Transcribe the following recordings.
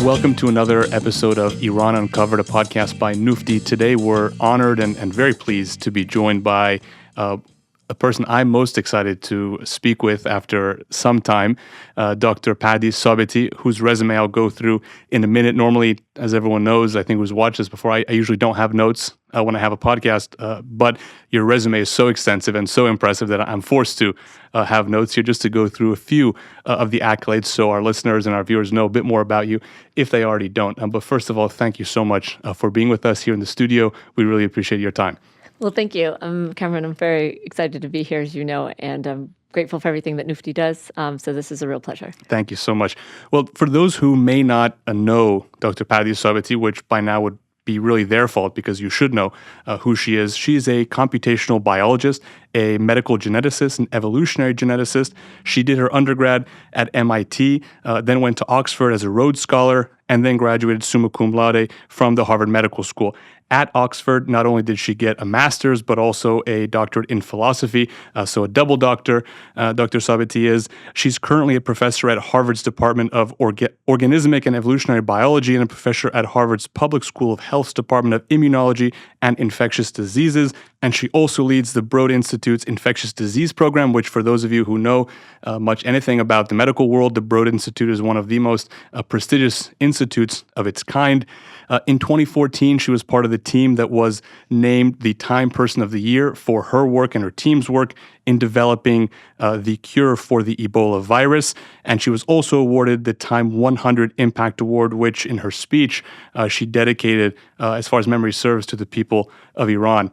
Welcome to another episode of Iran Uncovered, a podcast by Nufti. Today we're honored and very pleased to be joined by a person I'm most excited to speak with after some time, Dr. Pardis Sabeti, whose resume I'll go through in a minute. Normally, as everyone knows, I think who's watched this before, I usually don't have notes when I have a podcast, but your resume is so extensive and so impressive that I'm forced to have notes here just to go through a few of the accolades so our listeners and our viewers know a bit more about you if they already don't. But first of all, thank you so much for being with us here in the studio. We really appreciate your time. Well, thank you. Cameron, I'm very excited to be here, as you know, and I'm grateful for everything that Nufti does. So this is a real pleasure. Thank you so much. Well, for those who may not know Dr. Pardis Sabeti, which by now would be really their fault because you should know who she is. She's a computational biologist, a medical geneticist, an evolutionary geneticist. She did her undergrad at MIT, then went to Oxford as a Rhodes Scholar, and then graduated summa cum laude from the Harvard Medical School. At Oxford, not only did she get a master's, but also a doctorate in philosophy, so a double doctor, Dr. Sabeti is. She's currently a professor at Harvard's Department of Organismic and Evolutionary Biology and a professor at Harvard's Public School of Health's Department of Immunology and Infectious Diseases. And she also leads the Broad Institute's Infectious Disease Program, which for those of you who know much anything about the medical world, the Broad Institute is one of the most prestigious institutes of its kind. In 2014, she was part of the team that was named the Time Person of the Year for her work and her team's work in developing the cure for the Ebola virus. And she was also awarded the Time 100 Impact Award, which in her speech she dedicated, as far as memory serves, to the people of Iran.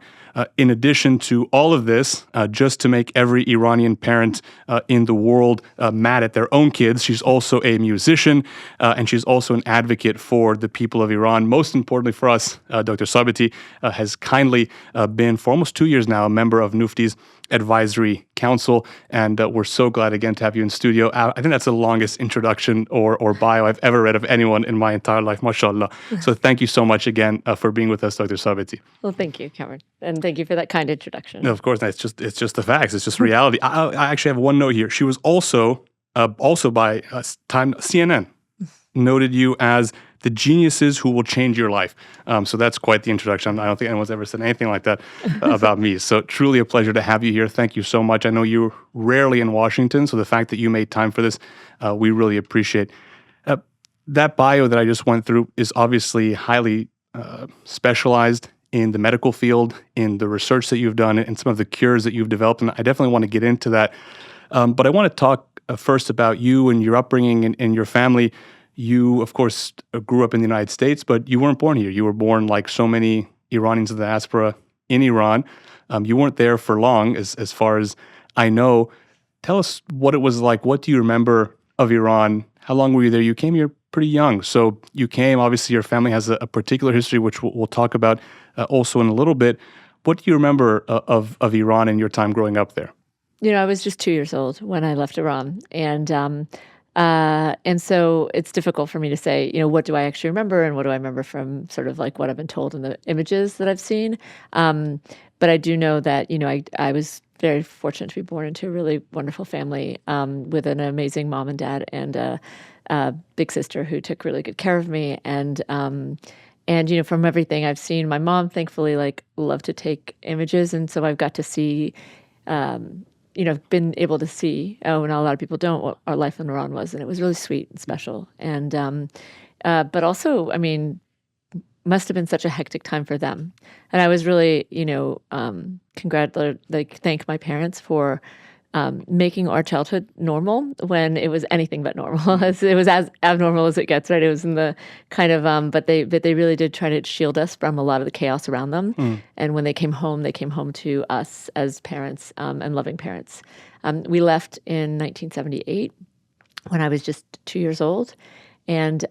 In addition to all of this, just to make every Iranian parent in the world mad at their own kids, she's also a musician, and she's also an advocate for the people of Iran. Most importantly for us, Dr. Sabeti has kindly been, for almost 2 years now, a member of Nufti's Advisory Council, and we're so glad again to have you in studio. I think that's the longest introduction or bio I've ever read of anyone in my entire life, mashallah. So thank you so much again for being with us, Dr. Sabeti. Well, thank you, Cameron, and thank you for that kind introduction. No, of course, it's just the facts. It's just reality. I actually have one note here. She was also by Time CNN noted you as the geniuses who will change your life. So that's quite the introduction. I don't think anyone's ever said anything like that about me. So truly a pleasure to have you here. Thank you so much. I know you're rarely in Washington, so the fact that you made time for this, we really appreciate. That bio that I just went through is obviously highly specialized in the medical field, in the research that you've done, and some of the cures that you've developed. And I definitely want to get into that. But I want to talk first about you and your upbringing and your family. You, of course, grew up in the United States, but you weren't born here. You were born, like so many Iranians of the diaspora, in Iran. You weren't there for long, as far as I know. Tell us what it was like. What do you remember of Iran? How long were you there? You came here pretty young. So you came, obviously your family has a particular history, which we'll talk about also in a little bit. What do you remember of Iran and your time growing up there? You know, I was just 2 years old when I left Iran, and so it's difficult for me to say, what do I actually remember and what do I remember from sort of like what I've been told in the images that I've seen. But I do know that, I was very fortunate to be born into a really wonderful family with an amazing mom and dad and a big sister who took really good care of me. And from everything I've seen, my mom, thankfully, loved to take images. And so I've got to see, been able to see, and a lot of people don't, what our life in Iran was. And it was really sweet and special. And, but also, must have been such a hectic time for them. And I was really, thank my parents for making our childhood normal when it was anything but normal. It was as abnormal as it gets, right? It was in the kind of, but they really did try to shield us from a lot of the chaos around them. And when they came home to us as parents and loving parents. We left in 1978 when I was just 2 years old. And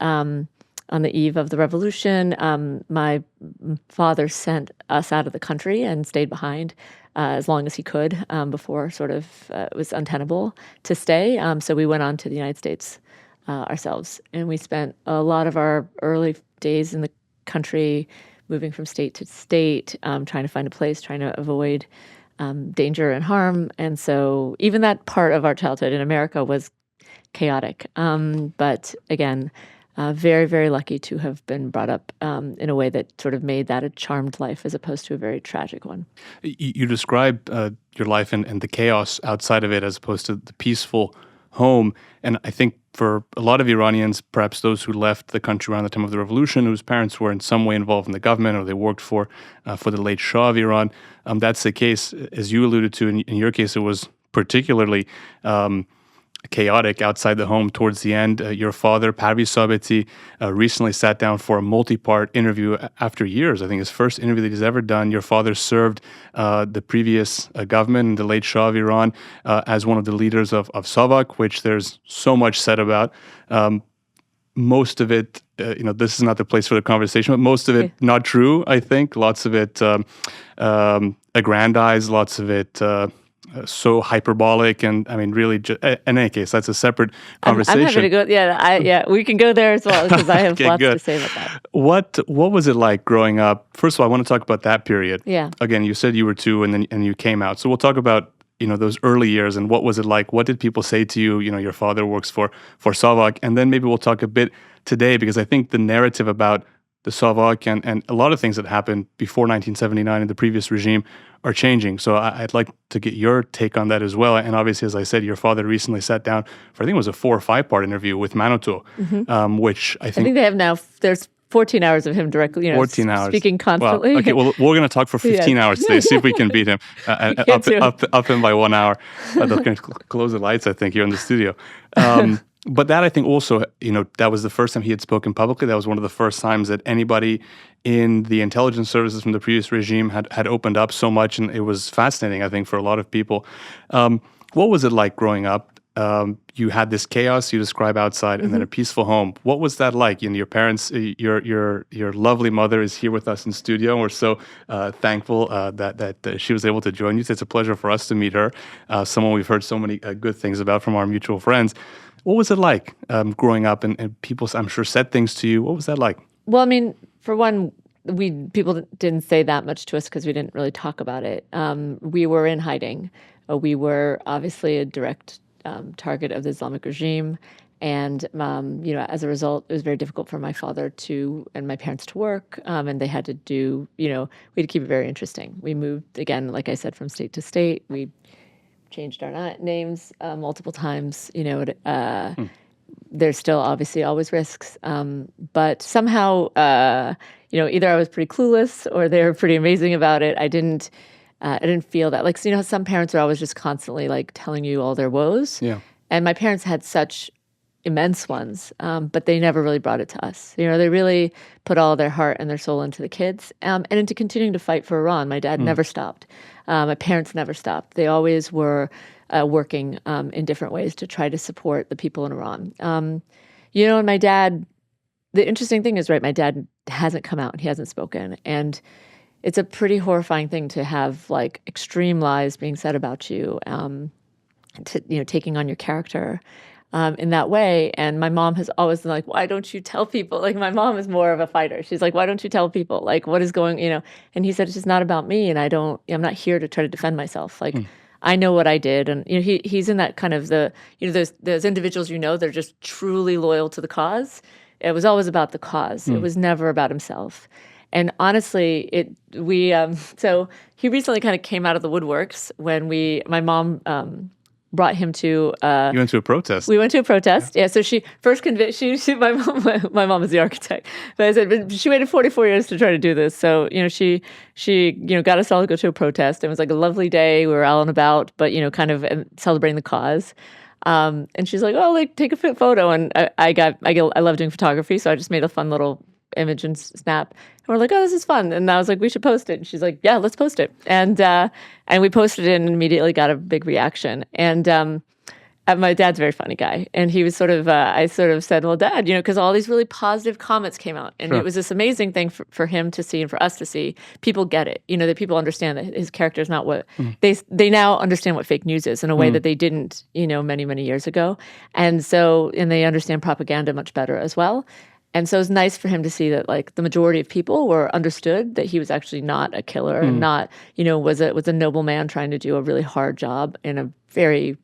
on the eve of the revolution, my father sent us out of the country and stayed behind as long as he could before sort of it was untenable to stay. So we went on to the United States ourselves. And we spent a lot of our early days in the country moving from state to state, trying to find a place, trying to avoid danger and harm. And so even that part of our childhood in America was chaotic. But again, very, very lucky to have been brought up in a way that sort of made that a charmed life as opposed to a very tragic one. You describe your life and the chaos outside of it as opposed to the peaceful home. And I think for a lot of Iranians, perhaps those who left the country around the time of the revolution, whose parents were in some way involved in the government or they worked for the late Shah of Iran, that's the case. As you alluded to, in your case, it was particularly chaotic outside the home towards the end. Your father, Pardis Sabeti, recently sat down for a multi-part interview after years. I think his first interview that he's ever done. Your father served the previous government, the late Shah of Iran, as one of the leaders of Savak, which there's so much said about. Most of it, this is not the place for the conversation, but most of it not true, I think. Lots of it aggrandized, lots of it so hyperbolic, and I mean, really, in any case, that's a separate conversation. I'm happy to go. Yeah, we can go there as well because I have Okay, lots good. to say about that. What was it like growing up? First of all, I want to talk about that period. Yeah. Again, you said you were 2, and you came out. So we'll talk about those early years and what was it like. What did people say to you? Your father works for Savak, and then maybe we'll talk a bit today because I think the narrative about the Savak and a lot of things that happened before 1979 in the previous regime are changing. So I'd like to get your take on that as well. And obviously, as I said, your father recently sat down for, I think it was a 4 or 5 part interview with Manoto, which I think they have now, there's 14 hours of him directly, 14 hours. speaking constantly. Well, okay, well, we're going to talk for 15 hours today, see if we can beat him, up him by 1 hour. They're going to close the lights, I think, here in the studio. But that, I think, also, that was the first time he had spoken publicly. That was one of the first times that anybody in the intelligence services from the previous regime had opened up so much, and it was fascinating, I think, for a lot of people. What was it like growing up? You had this chaos you describe outside, and then a peaceful home. What was that like? Your parents, your lovely mother is here with us in studio, and we're so thankful that she was able to join you. So it's a pleasure for us to meet her, someone we've heard so many good things about from our mutual friends. What was it like growing up? And people, I'm sure, said things to you. What was that like? Well, I mean, for one, people didn't say that much to us because we didn't really talk about it. We were in hiding. We were obviously a direct target of the Islamic regime. And, as a result, it was very difficult for my father and my parents to work. And they had to do, we had to keep it very interesting. We moved, again, like I said, from state to state. We changed our names multiple times. There's still obviously always risks. But somehow, either I was pretty clueless or they were pretty amazing about it. I didn't feel that. Like, some parents are always just constantly like telling you all their woes. Yeah. And my parents had such immense ones, but they never really brought it to us. They really put all their heart and their soul into the kids and into continuing to fight for Iran. My dad never stopped. My parents never stopped. They always were working in different ways to try to support the people in Iran. And my dad, the interesting thing is, right, my dad hasn't come out and he hasn't spoken. And it's a pretty horrifying thing to have like extreme lies being said about you, taking on your character in that way. And my mom has always been like, why don't you tell people? Like, my mom is more of a fighter. She's like, why don't you tell people? Like, what is going, And he said, it's just not about me. And I'm not here to try to defend myself. Like, I know what I did. And, he's in that kind of those individuals, they're just truly loyal to the cause. It was always about the cause. It was never about himself. And honestly, so he recently kind of came out of the woodworks when my mom brought him to. You went to a protest. We went to a protest. Yeah. So she first convinced. My mom is the architect, but I said, but she waited 44 years to try to do this. So she got us all to go to a protest. It was like a lovely day. We were out and about, but kind of celebrating the cause. And she's like, oh, like take a photo. And I love doing photography, so I just made a fun little image and snap. And we're like, oh, this is fun. And I was like, we should post it. And she's like, yeah, let's post it. And we posted it and immediately got a big reaction. And my dad's a very funny guy. And he was I sort of said, well, Dad, because all these really positive comments came out. And It was this amazing thing for him to see and for us to see. People get it, that people understand that his character is not what they now understand what fake news is in a way that they didn't, many, many years ago. And they understand propaganda much better as well. And so it's nice for him to see that like the majority of people were understood that he was actually not a killer and not, was a noble man trying to do a really hard job in a very,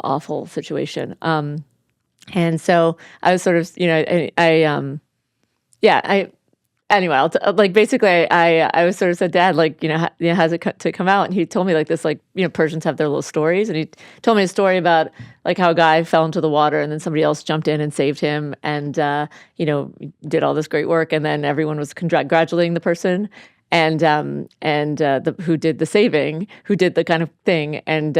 awful situation. And so I was sort of, anyway, basically, I was sort of said, Dad, how's it to come out? And he told me like this, Persians have their little stories, and he told me a story about like how a guy fell into the water, and then somebody else jumped in and saved him, and did all this great work, and then everyone was congratulating the person, and who did the saving, who did the kind of thing, and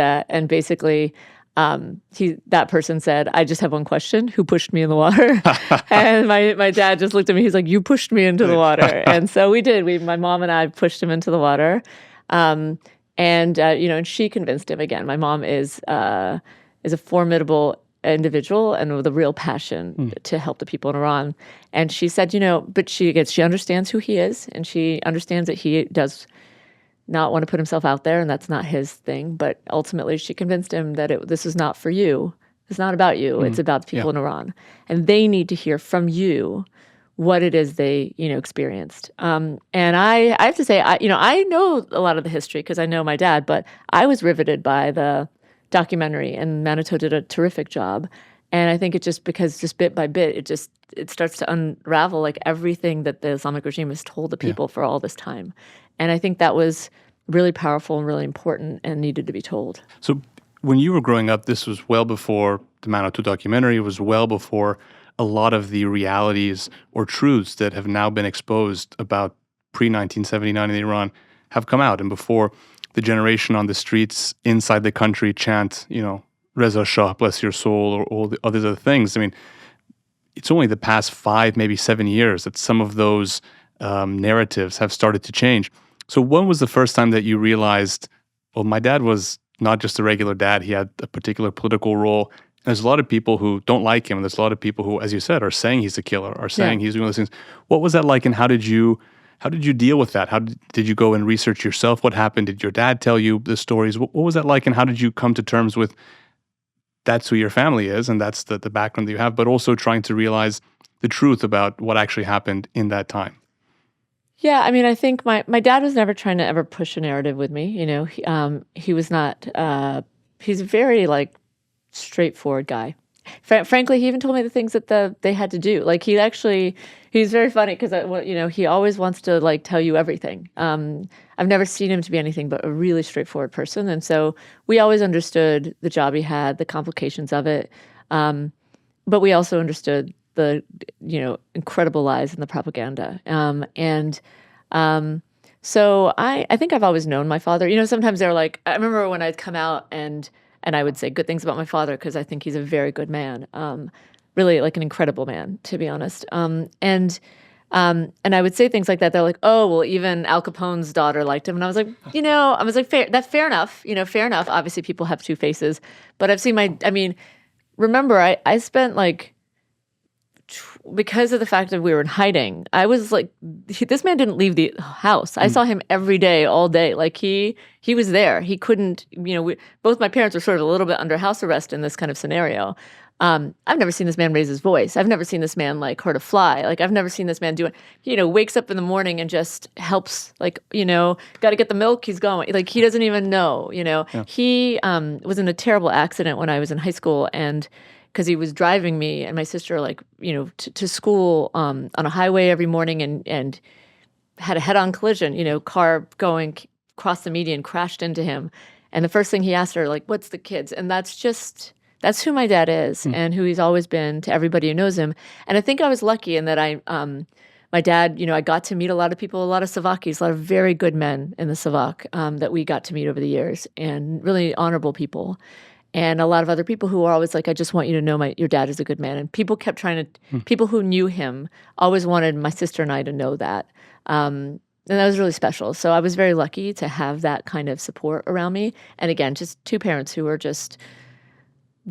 basically. That person said, I just have one question. Who pushed me in the water? And my dad just looked at me. He's like, you pushed me into the water. And so we did. My mom and I pushed him into the water. And she convinced him again. My mom is a formidable individual and with a real passion to help the people in Iran. And she said, but she understands who he is, and she understands that he does not want to put himself out there, and that's not his thing. But ultimately, she convinced him that this is not for you. It's not about you. It's about the people in Iran, and they need to hear from you what it is they experienced. And I have to say, I know a lot of the history because I know my dad, but I was riveted by the documentary, and Manitou did a terrific job. And I think just bit by bit, it starts to unravel like everything that the Islamic regime has told the people for all this time. And I think that was really powerful and really important and needed to be told. So when you were growing up, this was well before the Manitou documentary. It was well before a lot of the realities or truths that have now been exposed about pre-1979 in Iran have come out. And before the generation on the streets inside the country chant, Reza Shah, bless your soul, or all the other things. I mean, it's only the past 5, maybe 7 years that some of those narratives have started to change. So when was the first time that you realized, well, my dad was not just a regular dad, he had a particular political role. There's a lot of people who don't like him. There's a lot of people who, as you said, are saying he's a killer, are saying he's doing those things. What was that like, and how did you deal with that? How did you go and research yourself? What happened? Did your dad tell you the stories? What was that like, and how did you come to terms with that's who your family is, and that's the background that you have, but also trying to realize the truth about what actually happened in that time? Yeah, I mean, I think my dad was never trying to ever push a narrative with me. He was not. He's a very straightforward guy. Frankly, he even told me the things that they had to do. Like he's very funny because he always wants to tell you everything. I've never seen him to be anything but a really straightforward person, and so we always understood the job he had, the complications of it, but we also understood the incredible lies and the propaganda. So I think I've always known my father. Sometimes they're like, I remember when I'd come out and I would say good things about my father because I think he's a very good man, really like an incredible man, to be honest. And I would say things like that. They're like, oh, well, even Al Capone's daughter liked him. And I was like, fair enough. Fair enough. Obviously, people have two faces. But I've seen remember, I spent because of the fact that we were in hiding, I was like, this man didn't leave the house. I saw him every day, all day. Like he was there. He couldn't, both my parents were sort of a little bit under house arrest in this kind of scenario. I've never seen this man raise his voice. I've never seen this man hurt a fly. I've never seen this man do it. Wakes up in the morning and just helps, got to get the milk. He's going. He doesn't even know, Yeah. He was in a terrible accident when I was in high school, and because he was driving me and my sister, to school on a highway every morning, and had a head-on collision. Car going across the median crashed into him, and the first thing he asked her, "What's the kids?" And that's who my dad is, and who he's always been to everybody who knows him. And I think I was lucky in that my dad, I got to meet a lot of people, a lot of Savakis, a lot of very good men in the Savak that we got to meet over the years, and really honorable people. And a lot of other people who are always like, I just want you to know your dad is a good man. And people kept people who knew him always wanted my sister and I to know that. And that was really special. So I was very lucky to have that kind of support around me. And again, just two parents who were just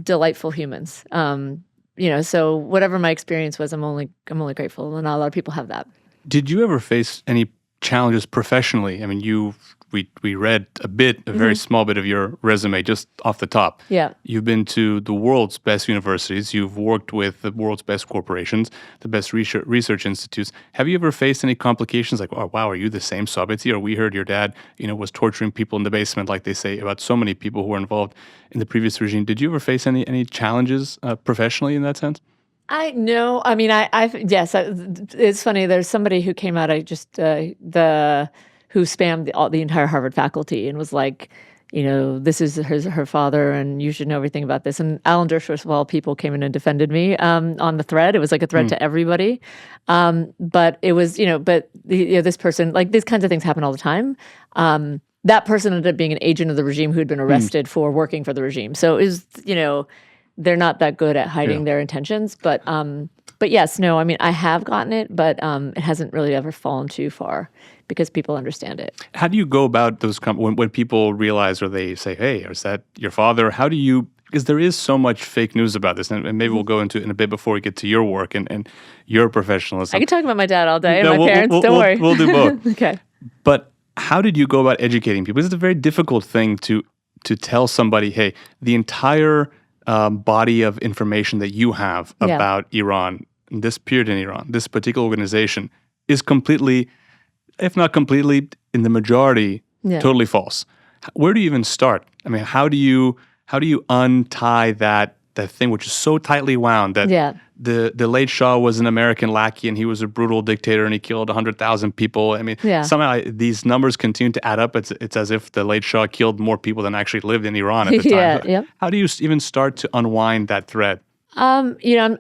delightful humans. So whatever my experience was, I'm only grateful. And not a lot of people have that. Did you ever face any challenges professionally? I mean, you've we read a very small bit of your resume just off the top. Yeah. You've been to the world's best universities. You've worked with the world's best corporations, the best research institutes. Have you ever faced any complications like, oh, wow, are you the same Sabeti? Or we heard your dad, was torturing people in the basement, like they say about so many people who were involved in the previous regime. Did you ever face any challenges professionally in that sense? I know. I mean, yes. It's funny. There's somebody who came out. Who spammed the entire Harvard faculty and was like, this is her father, and you should know everything about this. And Alan Dershowitz, of all people, came in and defended me on the thread. It was like a thread to everybody. But it was, this person, like these kinds of things happen all the time. That person ended up being an agent of the regime who had been arrested for working for the regime. So it was, they're not that good at hiding their intentions. But yes, no, I mean, I have gotten it, but it hasn't really ever fallen too far because people understand it. How do you go about those when people realize or they say, hey, is that your father? How do you, because there is so much fake news about this, and maybe we'll go into it in a bit before we get to your work and your professionalism. I can talk about my dad all day and my parents, don't worry. We'll do both. Okay. But how did you go about educating people? It's a very difficult thing to tell somebody, hey, the entire body of information that you have about Iran, this period in Iran, this particular organization is completely, if not completely, in the majority, totally false. Where do you even start? I mean, how do you untie that thing which is so tightly wound that the late Shah was an American lackey and he was a brutal dictator and he killed 100,000 people. I mean, somehow these numbers continue to add up. It's as if the late Shah killed more people than actually lived in Iran at the time. How do you even start to unwind that thread? I'm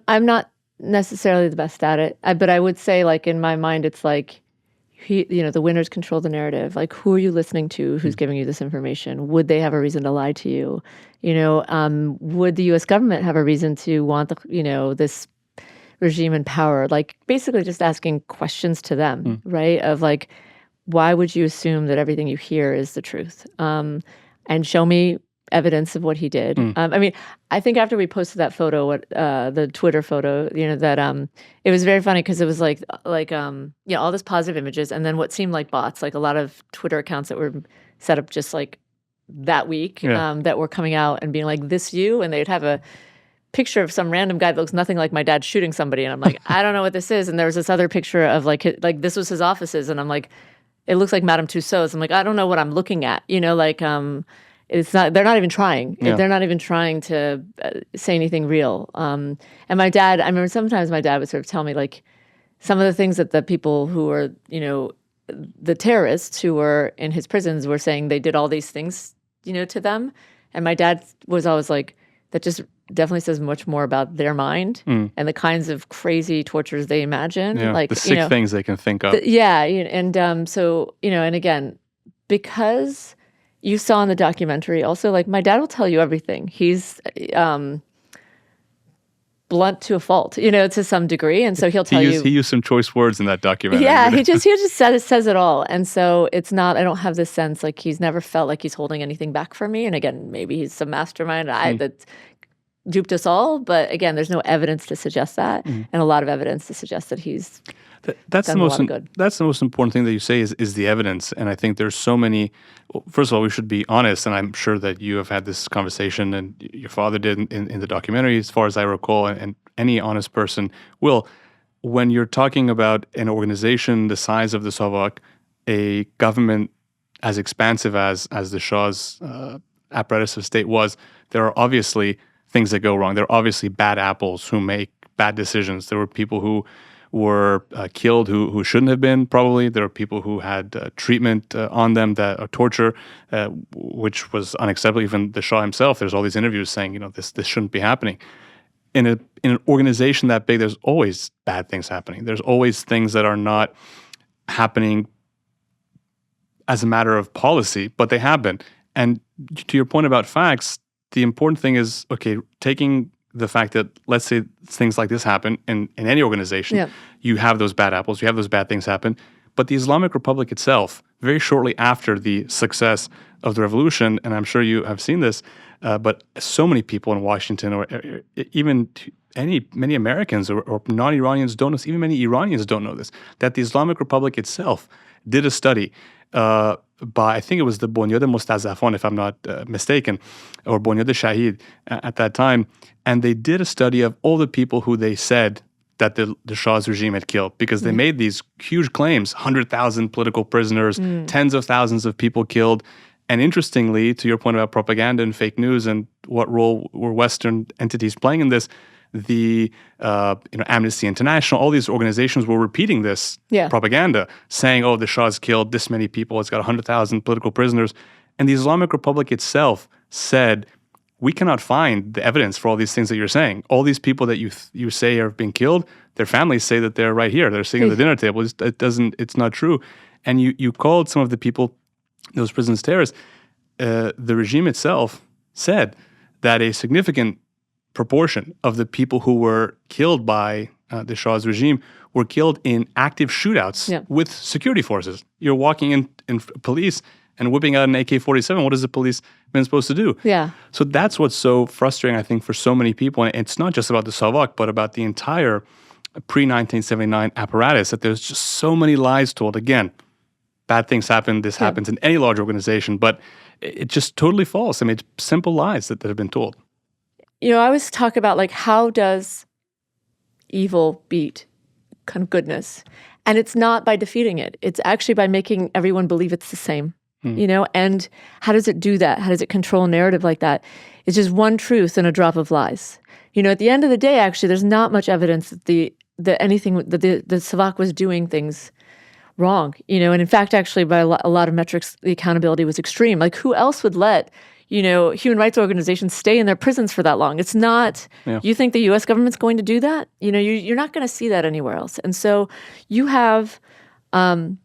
not necessarily the best at it, but I would say, like, in my mind, it's like, the winners control the narrative. Like, who are you listening to? Who's giving you this information? Would they have a reason to lie to you? Would the U.S. government have a reason to want this regime in power? Like, basically just asking questions to them, right? Of like, why would you assume that everything you hear is the truth? And show me evidence of what he did. I mean, I think after we posted that photo, the Twitter photo, that it was very funny because it was like all this positive images and then what seemed like bots, like a lot of Twitter accounts that were set up just like that week that were coming out and being like, this you, and they'd have a picture of some random guy that looks nothing like my dad shooting somebody, and I'm like, I don't know what this is. And there was this other picture of like this was his offices, and I'm like, it looks like Madame Tussauds. I'm like, I don't know what I'm looking at, It's not. They're not even trying. They're not even trying to say anything real. And my dad, I remember sometimes my dad would sort of tell me like some of the things that the people who were, the terrorists who were in his prisons were saying they did all these things, to them. And my dad was always like, that just definitely says much more about their mind and the kinds of crazy tortures they imagine. Like the sick things they can think of. So, and again, because you saw in the documentary also, like, my dad will tell you everything. He's blunt to a fault, to some degree. And so he'll tell you. He used some choice words in that documentary. Yeah, he just says it all. And so it's not, I don't have this sense, like, he's never felt like he's holding anything back from me. And again, maybe he's some mastermind that duped us all. But again, there's no evidence to suggest that. And a lot of evidence to suggest that he's That's the most important thing that you say is the evidence. And I think there's so many. Well, first of all, we should be honest, and I'm sure that you have had this conversation, and your father did in the documentary, as far as I recall, and any honest person will. When you're talking about an organization the size of the Savak, a government as expansive as the Shah's apparatus of state was, there are obviously things that go wrong. There are obviously bad apples who make bad decisions. There were people who were killed who shouldn't have been, probably. There are people who had treatment on them, torture, which was unacceptable. Even the Shah himself, there's all these interviews saying, this shouldn't be happening. In an organization that big, there's always bad things happening. There's always things that are not happening as a matter of policy, but they happen. And to your point about facts, the important thing is, okay, taking the fact that, let's say things like this happen in any organization, you have those bad apples, you have those bad things happen. But the Islamic Republic itself, very shortly after the success of the revolution, and I'm sure you have seen this, but so many people in Washington, or even many Americans or non-Iranians don't know this, even many Iranians don't know this, that the Islamic Republic itself did a study by, I think it was the Bunyad Mustazafon, if I'm not mistaken, or Bunyad Shahid at that time. And they did a study of all the people who they said that the Shah's regime had killed, because they made these huge claims, 100,000 political prisoners, tens of thousands of people killed. And interestingly, to your point about propaganda and fake news and what role were Western entities playing in this, the Amnesty International, all these organizations were repeating this propaganda, saying, oh, the Shah's killed this many people, it's got 100,000 political prisoners. And the Islamic Republic itself said, we cannot find the evidence for all these things that you're saying. All these people that you say have been killed, their families say that they're right here. They're sitting at the dinner table. It's not true. And you called some of the people, those prisons, terrorists. The regime itself said that a significant proportion of the people who were killed by the Shah's regime were killed in active shootouts with security forces. You're walking in police and whipping out an AK-47. What is the policeman supposed to do? Yeah. So that's what's so frustrating, I think, for so many people. And it's not just about the Savak, but about the entire pre-1979 apparatus, that there's just so many lies told. Again, bad things happen. This happens in any large organization, but it's just totally false. I mean, it's simple lies that have been told. I always talk about, like, how does evil beat kind of goodness? And it's not by defeating it. It's actually by making everyone believe it's the same. And how does it do that? How does it control a narrative like that? It's just one truth and a drop of lies. At the end of the day, actually, there's not much evidence that the Savak was doing things wrong. And in fact, actually, by a lot of metrics, the accountability was extreme. Like, who else would let human rights organizations stay in their prisons for that long? It's not. You think the U.S. government's going to do that? You're not going to see that anywhere else. And so you have, like,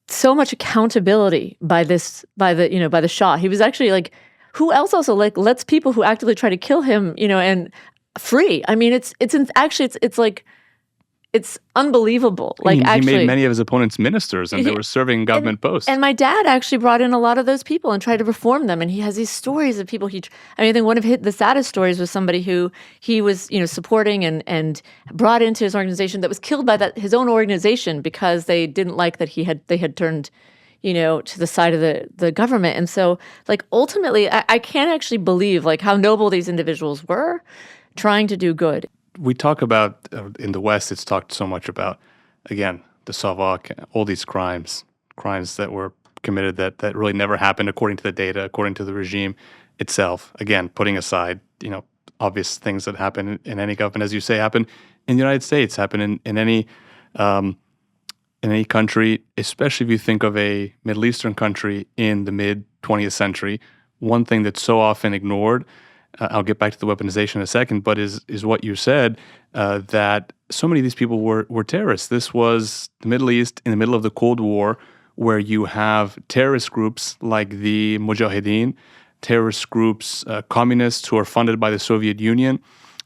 so much accountability by the Shah. He was actually, like, who else also, like, lets people who actively try to kill him, and free? I mean, it's like, it's unbelievable. Like, he actually, made many of his opponents ministers, and they were serving government posts. And my dad actually brought in a lot of those people and tried to reform them. And he has these stories of people I think one of the saddest stories was somebody who he was, supporting and brought into his organization that was killed by his own organization because they didn't like that they had turned, to the side of the government. And so, like, ultimately, I can't actually believe, like, how noble these individuals were trying to do good. We talk about, in the West, it's talked so much about, again, the Savak, all these crimes that were committed that really never happened according to the data, according to the regime itself. Again, putting aside, obvious things that happen in any government, as you say, happen in the United States, happen in any country, especially if you think of a Middle Eastern country in the mid-20th century. One thing that's so often ignored, I'll get back to the weaponization in a second, but is what you said, that so many of these people were terrorists. This was the Middle East in the middle of the Cold War, where you have terrorist groups like the Mujahideen, terrorist groups, communists who are funded by the Soviet Union,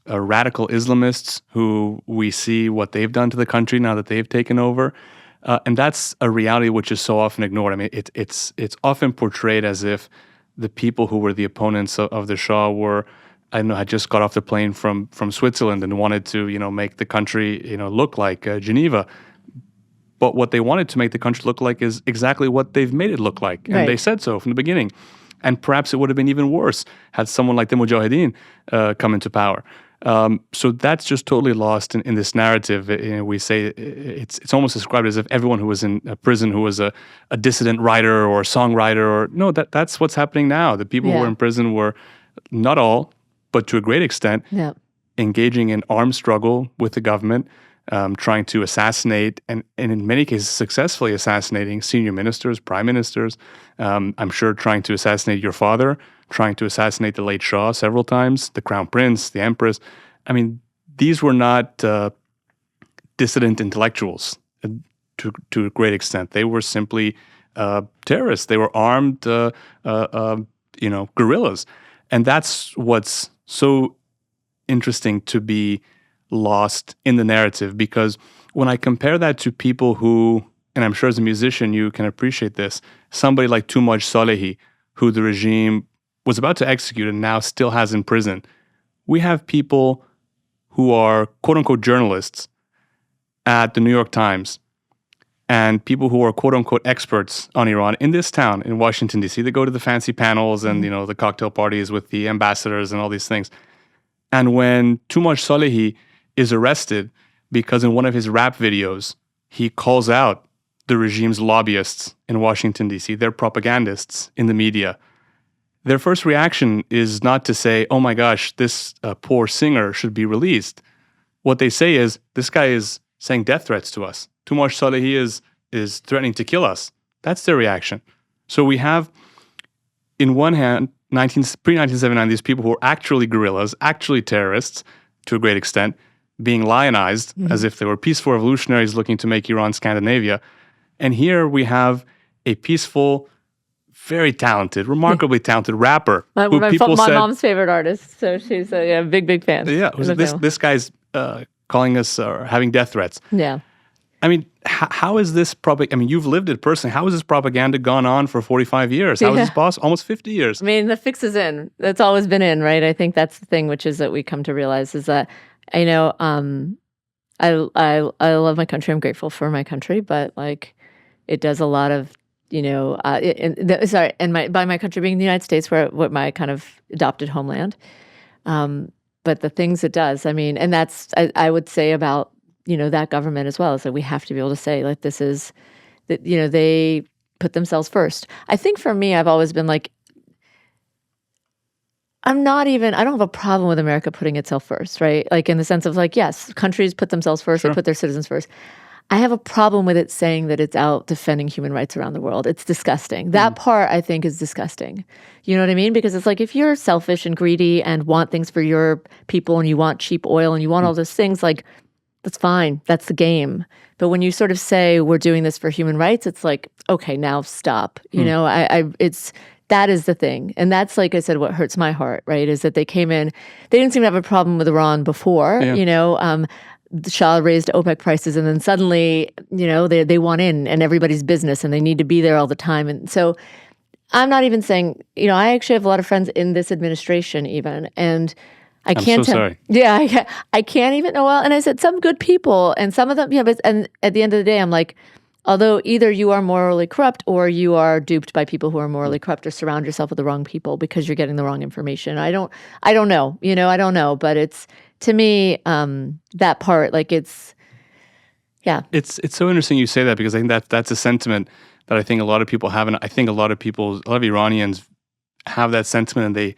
radical Islamists who we see what they've done to the country now that they've taken over. And that's a reality which is so often ignored. I mean, it's often portrayed as if the people who were the opponents of the Shah were, had just got off the plane from Switzerland and wanted to, make the country, look like Geneva. But what they wanted to make the country look like is exactly what they've made it look like. And they said so from the beginning. And perhaps it would have been even worse had someone like the Mujahideen come into power. So that's just totally lost in this narrative. We say it's almost described as if everyone who was in a prison who was a dissident writer or a songwriter, no, that's what's happening now. The people who were in prison were, not all, but to a great extent, engaging in armed struggle with the government, trying to assassinate, and in many cases successfully assassinating senior ministers, prime ministers. I'm sure trying to assassinate your father, trying to assassinate the late Shah several times, the crown prince, the empress. I mean, these were not dissident intellectuals to a great extent. They were simply terrorists. They were armed, guerrillas. And that's what's so interesting to be lost in the narrative, because when I compare that to people who, and I'm sure as a musician you can appreciate this, somebody like Tumaj Salehi, who the regime was about to execute and now still has in prison. We have people who are quote-unquote journalists at the New York Times, and people who are quote unquote experts on Iran in this town in Washington, D.C. They go to the fancy panels and, the cocktail parties with the ambassadors and all these things. And when Tumash Salehi is arrested because in one of his rap videos, he calls out the regime's lobbyists in Washington, D.C., their propagandists in the media, their first reaction is not to say, oh my gosh, this poor singer should be released. What they say is, this guy is saying death threats to us. Tumash Salehi is threatening to kill us. That's their reaction. So we have, in one hand, pre-1979, these people who are actually guerrillas, actually terrorists to a great extent, being lionized as if they were peaceful revolutionaries looking to make Iran Scandinavia. And here we have a peaceful, very talented, remarkably talented rapper. My mom's favorite artist, so she's a big fan. Yeah, this guy's calling us or having death threats. Yeah. I mean, how is this you've lived it personally. How has this propaganda gone on for 45 years? How is this possible? Almost 50 years. I mean, the fix is in. It's always been in, right? I think that's the thing, which is that we come to realize is that, I love my country. I'm grateful for my country, but it does a lot of, by my country being the United States, what my kind of adopted homeland. But the things it does, and that's, I would say about, that government as well, is that we have to be able to say, this is, that, they put themselves first. I think for me, I've always been I don't have a problem with America putting itself first, right? In the sense of yes, countries put themselves first, Sure. They put their citizens first. I have a problem with it saying that it's out defending human rights around the world. It's disgusting. That part, I think, is disgusting. You know what I mean? Because it's if you're selfish and greedy and want things for your people and you want cheap oil and you want all those things, that's fine. That's the game. But when you sort of say we're doing this for human rights, it's okay, now stop. That is the thing. And that's, I said, what hurts my heart, right? Is that they came in, they didn't seem to have a problem with Iran before, the Shah raised OPEC prices, and then suddenly, they want in, and everybody's business, and they need to be there all the time. And so I'm not even saying, I actually have a lot of friends in this administration even, and I can't I'm so tell. sorry. Yeah, I can't even. Well, and I said some good people, and some of them, and at the end of the day, I'm although either you are morally corrupt or you are duped by people who are morally corrupt, or surround yourself with the wrong people because you're getting the wrong information. I don't know, I don't know, but it's, to me, that part, yeah. It's so interesting you say that, because I think that's a sentiment that I think a lot of people have, and I think a lot of Iranians have that sentiment, and they,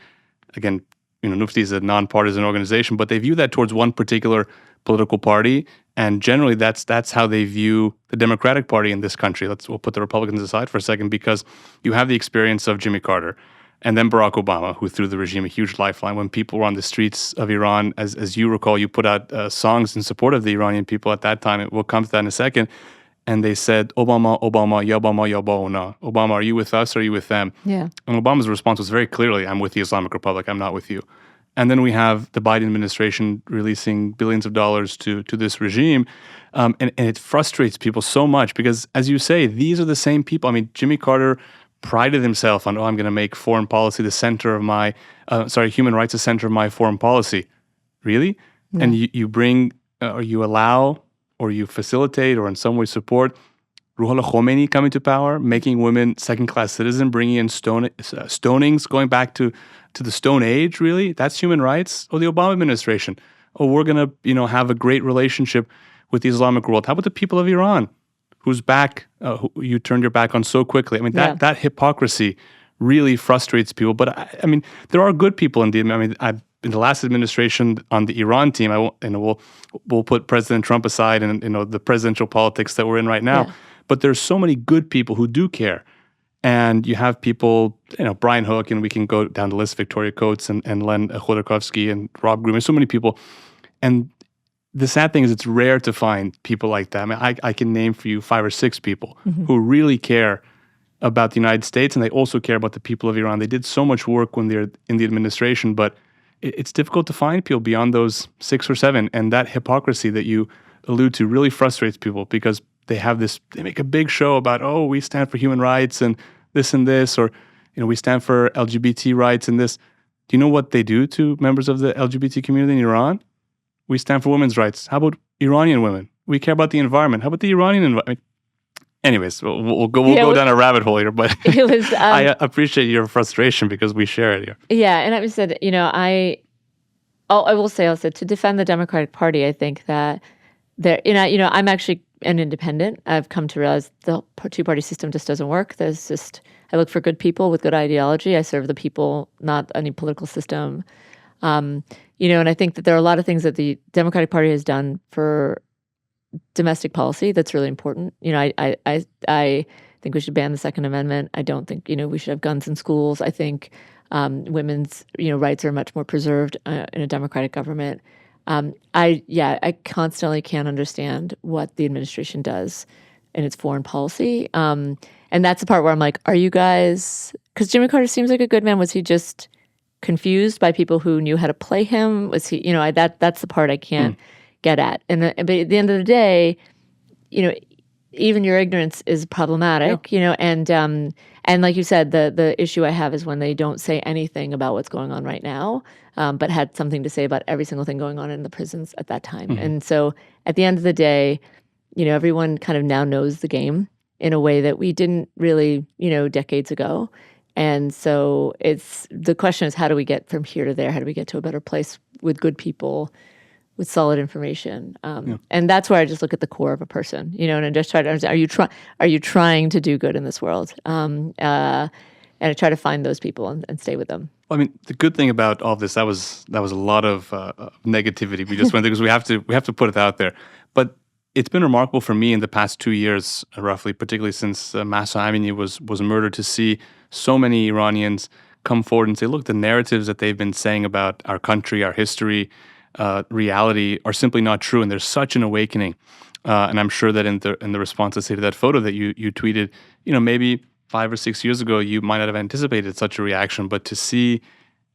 again, Nufti is a nonpartisan organization, but they view that towards one particular political party, and generally that's how they view the Democratic Party in this country. We'll put the Republicans aside for a second, because you have the experience of Jimmy Carter and then Barack Obama, who threw the regime a huge lifeline. When people were on the streets of Iran, as you recall, you put out songs in support of the Iranian people at that time. We'll come to that in a second. And they said, Obama, Obama, ya Obama, ya Obama. Obama, are you with us or are you with them? Yeah. And Obama's response was very clearly, I'm with the Islamic Republic, I'm not with you. And then we have the Biden administration releasing billions of dollars to this regime. And it frustrates people so much because, as you say, these are the same people. Jimmy Carter prided himself on, I'm going to make foreign policy the center of my, human rights the center of my foreign policy. Really? Yeah. And you bring, or you allow, or you facilitate, or in some way support Ruhollah Khomeini coming to power, making women second-class citizens, bringing in stonings, going back to the Stone Age, really? That's human rights? Or the Obama administration? Oh, we're going to, have a great relationship with the Islamic world. How about the people of Iran, whose back who you turned your back on so quickly? That hypocrisy really frustrates people. But there are good people indeed. In the last administration on the Iran team, we'll put President Trump aside and the presidential politics that we're in right now. Yeah. But there's so many good people who do care. And you have people, Brian Hook, and we can go down the list, Victoria Coates and Len Khodorkovsky and Rob Groom, and so many people. And the sad thing is it's rare to find people like that. I can name for you 5 or 6 people who really care about the United States, and they also care about the people of Iran. They did so much work when they're in the administration, but it's difficult to find people beyond those 6 or 7. And that hypocrisy that you allude to really frustrates people because they make a big show about, we stand for human rights and this, or, we stand for LGBT rights and this. Do you know what they do to members of the LGBT community in Iran? We stand for women's rights. How about Iranian women? We care about the environment. How about the Iranian environment? Anyways, we'll go down a rabbit hole here, but it was. I appreciate your frustration because we share it here. Yeah, and I said, I will say also to defend the Democratic Party, I think that I'm actually an independent. I've come to realize the two-party system just doesn't work. I look for good people with good ideology. I serve the people, not any political system. And I think that there are a lot of things that the Democratic Party has done for domestic policy that's really important. I think we should ban the Second Amendment. I don't think we should have guns in schools. I think women's rights are much more preserved in a democratic government. I constantly can't understand what the administration does in its foreign policy, and that's the part where I'm like, are you guys? Because Jimmy Carter seems like a good man. Was he just confused by people who knew how to play him? Was he? That's the part I can't get at. But at the end of the day, even your ignorance is problematic. Yeah. And like you said, the issue I have is when they don't say anything about what's going on right now, but had something to say about every single thing going on in the prisons at that time. And so at the end of the day, everyone kind of now knows the game in a way that we didn't really, decades ago. And so the question is, how do we get from here to there? How do we get to a better place with good people, with solid information? And that's where I just look at the core of a person, and I just try to understand, are you trying to do good in this world? And I try to find those people and stay with them. Well, I mean, the good thing about all of this, that was a lot of negativity we just went through because we have to put it out there. But it's been remarkable for me in the past 2 years, roughly, particularly since Mahsa Amini was murdered, to see so many Iranians come forward and say, look, the narratives that they've been saying about our country, our history, reality are simply not true. And there's such an awakening. And I'm sure that in the response to that photo that you tweeted, maybe 5 or 6 years ago, you might not have anticipated such a reaction. But to see,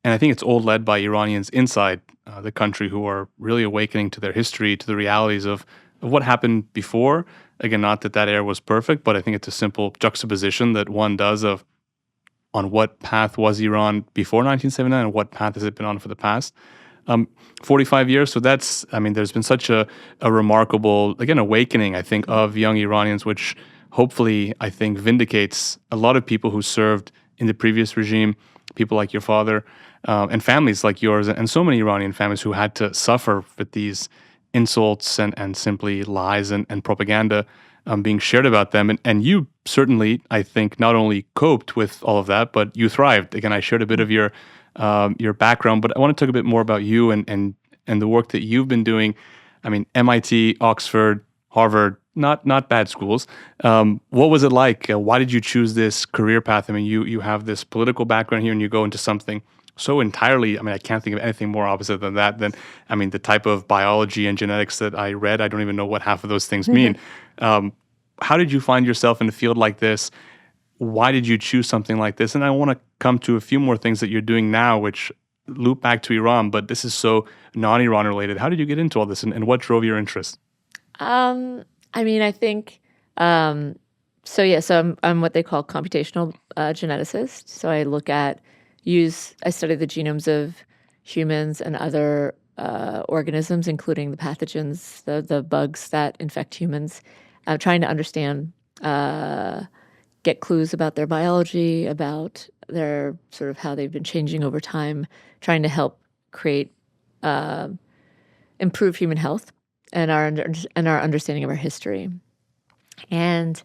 and I think it's all led by Iranians inside the country who are really awakening to their history, to the realities of what happened before. Again, not that era was perfect, but I think it's a simple juxtaposition that one does of on what path was Iran before 1979 and what path has it been on for the past 45 years. So there's been such a remarkable, again, awakening, I think, of young Iranians, which hopefully, I think, vindicates a lot of people who served in the previous regime, people like your father, and families like yours, and so many Iranian families who had to suffer with these insults and simply lies and propaganda being shared about them. And you certainly, I think, not only coped with all of that, but you thrived. Again, I shared a bit of your background, but I want to talk a bit more about you and the work that you've been doing. I mean, MIT, Oxford, Harvard, not bad schools. What was it like? Why did you choose this career path? I mean, you have this political background here, and you go into something so entirely, I can't think of anything more opposite than that. The type of biology and genetics that I read, I don't even know what half of those things mean. How did you find yourself in a field like this? Why did you choose something like this? And I want to come to a few more things that you're doing now, which loop back to Iran, but this is so non-Iran related. How did you get into all this, and what drove your interest? I think, so I'm what they call computational geneticist. So I study the genomes of humans and other organisms, including the pathogens, the bugs that infect humans, trying to understand, get clues about their biology, about their sort of how they've been changing over time, trying to help create, improve human health and our understanding of our history. And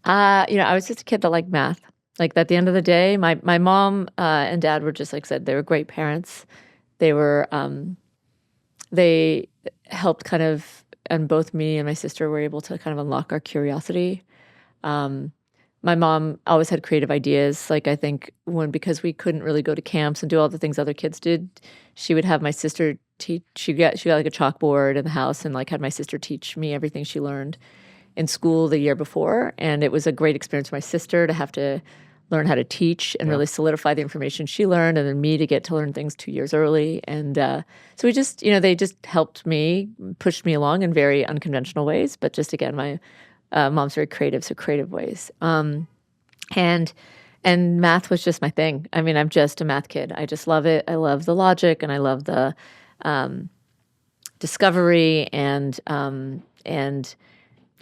I was just a kid that liked math. Like at the end of the day, my mom and dad were just, like I said, they were great parents. They were they helped kind of, and both me and my sister were able to kind of unlock our curiosity. My mom always had creative ideas. Like I think because we couldn't really go to camps and do all the things other kids did, she would have my sister teach. She got like a chalkboard in the house and like had my sister teach me everything she learned in school the year before. And it was a great experience for my sister to have to learn how to teach and really solidify the information she learned, and then me to get to learn things 2 years early. And so we just, they just helped me, pushed me along in very unconventional ways. But just again, my mom's very creative, so creative ways. And math was just my thing. I'm just a math kid. I just love it. I love the logic, and I love the discovery, and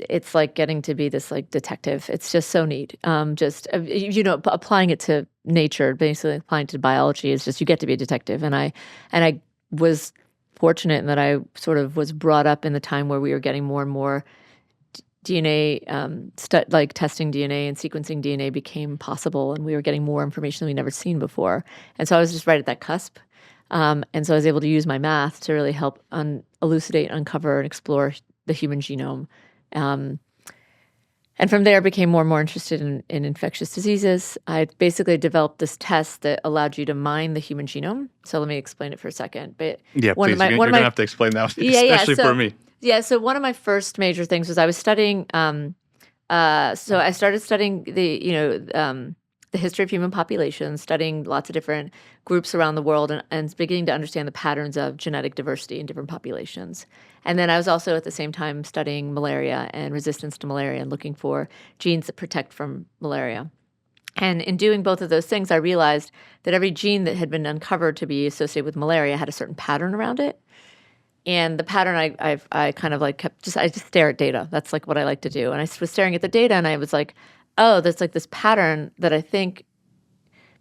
it's like getting to be this like detective. It's just so neat. Applying it to nature, basically applying it to biology is just you get to be a detective. And I was fortunate in that I sort of was brought up in the time where we were getting more and more DNA, like testing DNA and sequencing DNA became possible, and we were getting more information than we'd never seen before. And so I was just right at that cusp. And so I was able to use my math to really help elucidate, uncover, and explore the human genome. And from there, I became more and more interested in infectious diseases. I basically developed this test that allowed you to mine the human genome. So let me explain it for a second. But Yeah, please. You're going to have to explain that, especially for me. Yeah, so one of my first major things was I was studying. So I started studying the history of human populations, studying lots of different groups around the world, and beginning to understand the patterns of genetic diversity in different populations. And then I was also at the same time studying malaria and resistance to malaria and looking for genes that protect from malaria. And in doing both of those things, I realized that every gene that had been uncovered to be associated with malaria had a certain pattern around it. And the pattern I kind of like I just stare at data. That's like what I like to do. And I was staring at the data and I was like, oh, there's like this pattern that I think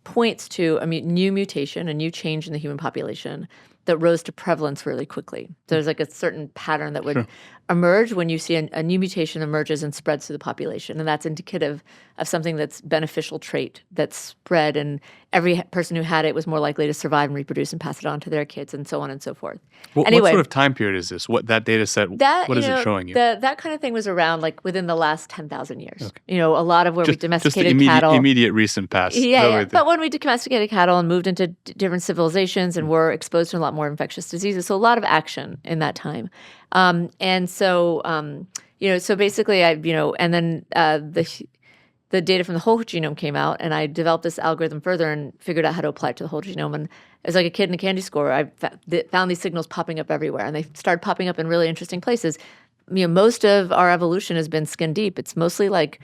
points to a new mutation, a new change in the human population that rose to prevalence really quickly. There's like a certain pattern that would emerge when you see a new mutation emerges and spreads through the population. And that's indicative of something that's beneficial trait that's spread, and every person who had it was more likely to survive and reproduce and pass it on to their kids, and so on and so forth. What sort of time period is this? What that data set, what is it showing you? That kind of thing was around like within the last 10,000 years. Okay. A lot of where we domesticated cattle. Just immediate recent past. Yeah. But when we domesticated cattle and moved into different civilizations and were exposed to a lot more infectious diseases, so a lot of action in that time. So basically and then the data from the whole genome came out, and I developed this algorithm further and figured out how to apply it to the whole genome. And as like a kid in a candy store, I found these signals popping up everywhere, and they started popping up in really interesting places. Most of our evolution has been skin deep. It's mostly like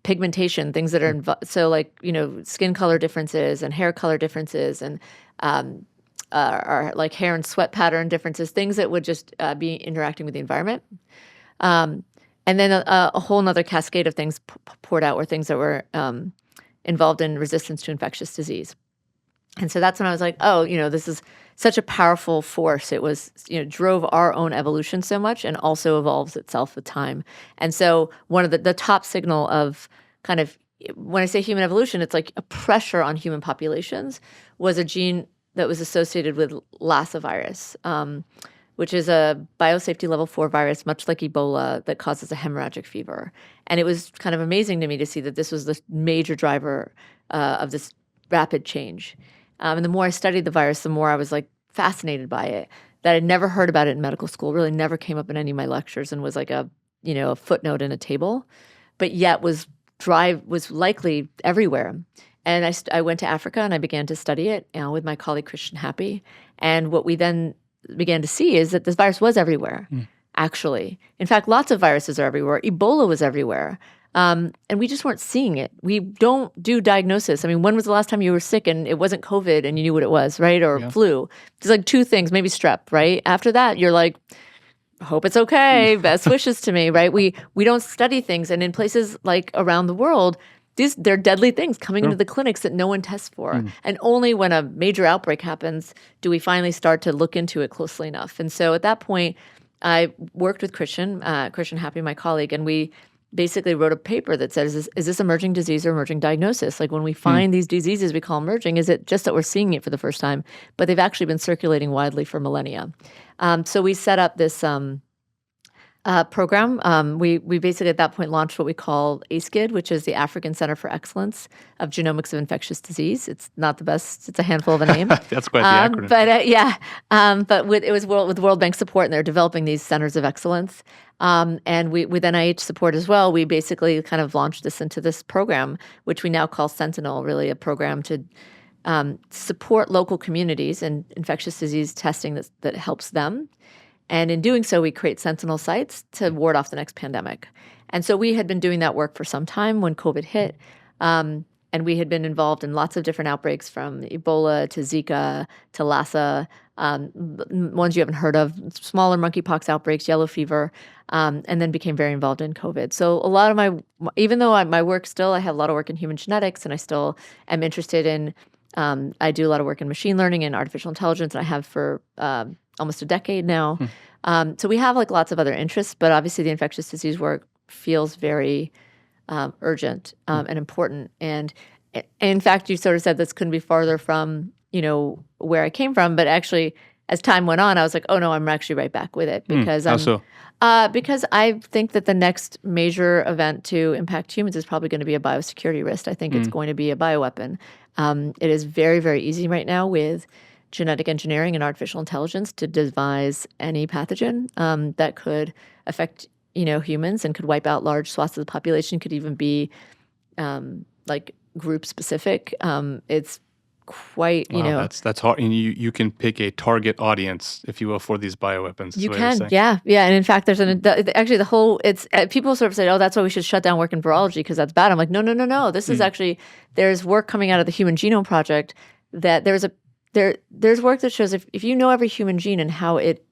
pigmentation, things that are skin color differences and hair color differences, and are like hair and sweat pattern differences, things that would just be interacting with the environment. And then a whole nother cascade of things poured out were things that were involved in resistance to infectious disease. And so that's when I was like, oh, this is such a powerful force. It was, drove our own evolution so much and also evolves itself with time. And so one of the top signal of kind of, when I say human evolution, it's like a pressure on human populations, was a gene that was associated with Lassa virus, which is a biosafety level 4 virus, much like Ebola, that causes a hemorrhagic fever. And it was kind of amazing to me to see that this was the major driver of this rapid change. And the more I studied the virus, the more I was like fascinated by it, that I'd never heard about it in medical school, really never came up in any of my lectures, and was like a footnote in a table, but yet was likely everywhere. And I went to Africa and I began to study it with my colleague Christian Happy. And what we then began to see is that this virus was everywhere, actually. In fact, lots of viruses are everywhere. Ebola was everywhere. And we just weren't seeing it. We don't do diagnosis. I mean, when was the last time you were sick and it wasn't COVID and you knew what it was, right? Or flu. There's like two things, maybe strep, right? After that, you're like, hope it's okay. Best wishes to me, right? We don't study things. And in places like around the world, they're deadly things coming into the clinics that no one tests for. And only when a major outbreak happens do we finally start to look into it closely enough. And so at that point, I worked with Christian Happy, my colleague, and we basically wrote a paper that says, is this emerging disease or emerging diagnosis? Like when we find these diseases we call emerging, is it just that we're seeing it for the first time? But they've actually been circulating widely for millennia. So we set up this program. We basically at that point launched what we call ACEGID, which is the African Center for Excellence of Genomics of Infectious Disease. It's not the best. It's a handful of a name. That's quite the acronym. But with World Bank support, and they're developing these centers of excellence. And with NIH support as well, we basically kind of launched this into this program, which we now call Sentinel, really a program to support local communities and infectious disease testing that helps them. And in doing so, we create sentinel sites to ward off the next pandemic. And so we had been doing that work for some time when COVID hit. And we had been involved in lots of different outbreaks, from Ebola to Zika to Lassa, ones you haven't heard of, smaller monkeypox outbreaks, yellow fever, and then became very involved in COVID. So a lot of even though my work still, I have a lot of work in human genetics, and I still am interested in, I do a lot of work in machine learning and artificial intelligence, and I have for almost a decade now. So we have like lots of other interests, but obviously the infectious disease work feels very urgent and important. And in fact, you sort of said this couldn't be farther from, where I came from, but actually as time went on, I was like, oh no, I'm actually right back with it because How so? because I think that the next major event to impact humans is probably going to be a biosecurity risk. I think it's going to be a bioweapon. It is very, very easy right now with genetic engineering and artificial intelligence to devise any pathogen that could affect, humans and could wipe out large swaths of the population. Could even be like group specific. It's quite, Wow, that's hard. And you can pick a target audience, if you will, for these bioweapons. You can, yeah. And in fact, there's actually the whole, it's people sort of say, oh, that's why we should shut down work in virology because that's bad. I'm like, no. This is actually, there's work coming out of the Human Genome Project that there's work that shows if you know every human gene and how it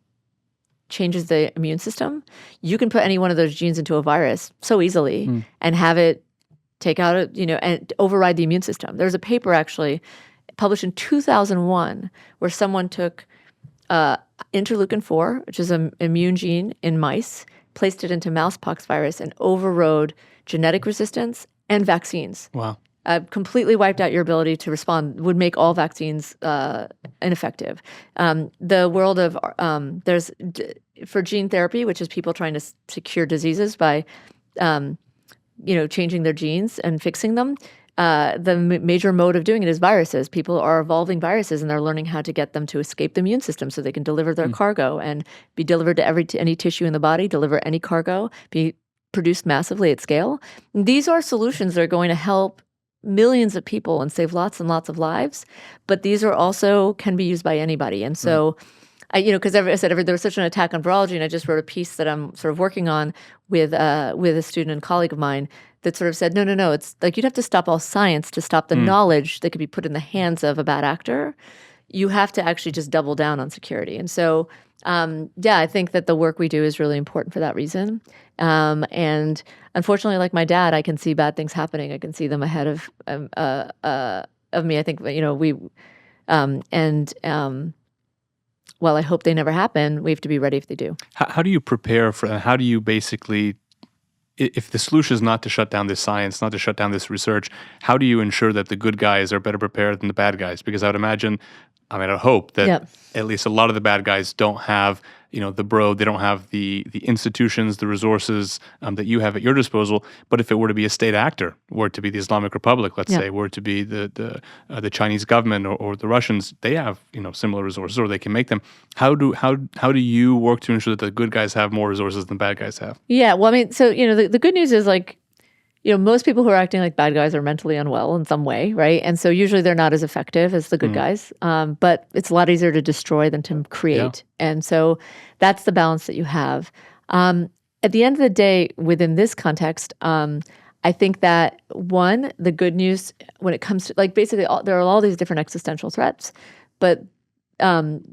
changes the immune system, you can put any one of those genes into a virus so easily and have it take out, and override the immune system. There's a paper actually published in 2001 where someone took interleukin-4, which is an immune gene in mice, placed it into mousepox virus and overrode genetic resistance and vaccines. Wow. Completely wiped out your ability to respond, would make all vaccines ineffective. The world of, for gene therapy, which is people trying to cure diseases by, changing their genes and fixing them, the major mode of doing it is viruses. People are evolving viruses and they're learning how to get them to escape the immune system so they can deliver their cargo and be delivered to any tissue in the body, deliver any cargo, be produced massively at scale. These are solutions that are going to help millions of people and save lots and lots of lives, but these are also can be used by anybody. And so, because I said there was such an attack on virology, and I just wrote a piece that I'm sort of working on with a student and colleague of mine that sort of said, no, it's like you'd have to stop all science to stop the knowledge that could be put in the hands of a bad actor. You have to actually just double down on security. And so, I think that the work we do is really important for that reason. And unfortunately, like my dad, I can see bad things happening. I can see them ahead of me. I think, while I hope they never happen, we have to be ready if they do. How do you prepare for, how do you basically, if the solution is not to shut down this science, not to shut down this research, how do you ensure that the good guys are better prepared than the bad guys? Because I would imagine, I hope that at least a lot of the bad guys don't have, they don't have the institutions, the resources that you have at your disposal. But if it were to be a state actor, were it to be the Islamic Republic, let's say, were it to be the Chinese government or the Russians, they have similar resources, or they can make them. How do you work to ensure that the good guys have more resources than bad guys have? Yeah, well, so the good news is like, most people who are acting like bad guys are mentally unwell in some way, right? And so usually they're not as effective as the good guys. But it's a lot easier to destroy than to create. Yeah. And so that's the balance that you have. At the end of the day, within this context, I think that one, the good news when it comes to like basically there are all these different existential threats, but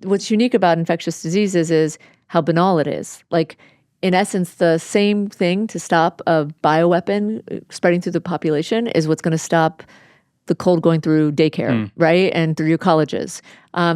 what's unique about infectious diseases is how banal it is. Like, in essence, the same thing to stop a bioweapon spreading through the population is what's going to stop the cold going through daycare, right? And through your colleges.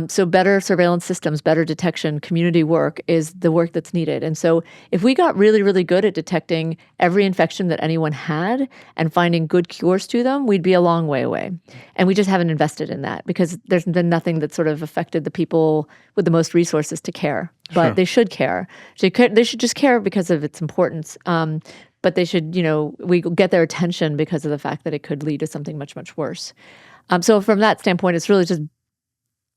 So better surveillance systems, better detection, community work is the work that's needed. And so if we got really, really good at detecting every infection that anyone had and finding good cures to them, we'd be a long way away. And we just haven't invested in that because there's been nothing that sort of affected the people with the most resources to care. But they should care. They should just care because of its importance. But they should, we get their attention because of the fact that it could lead to something much, much worse. So from that standpoint, it's really just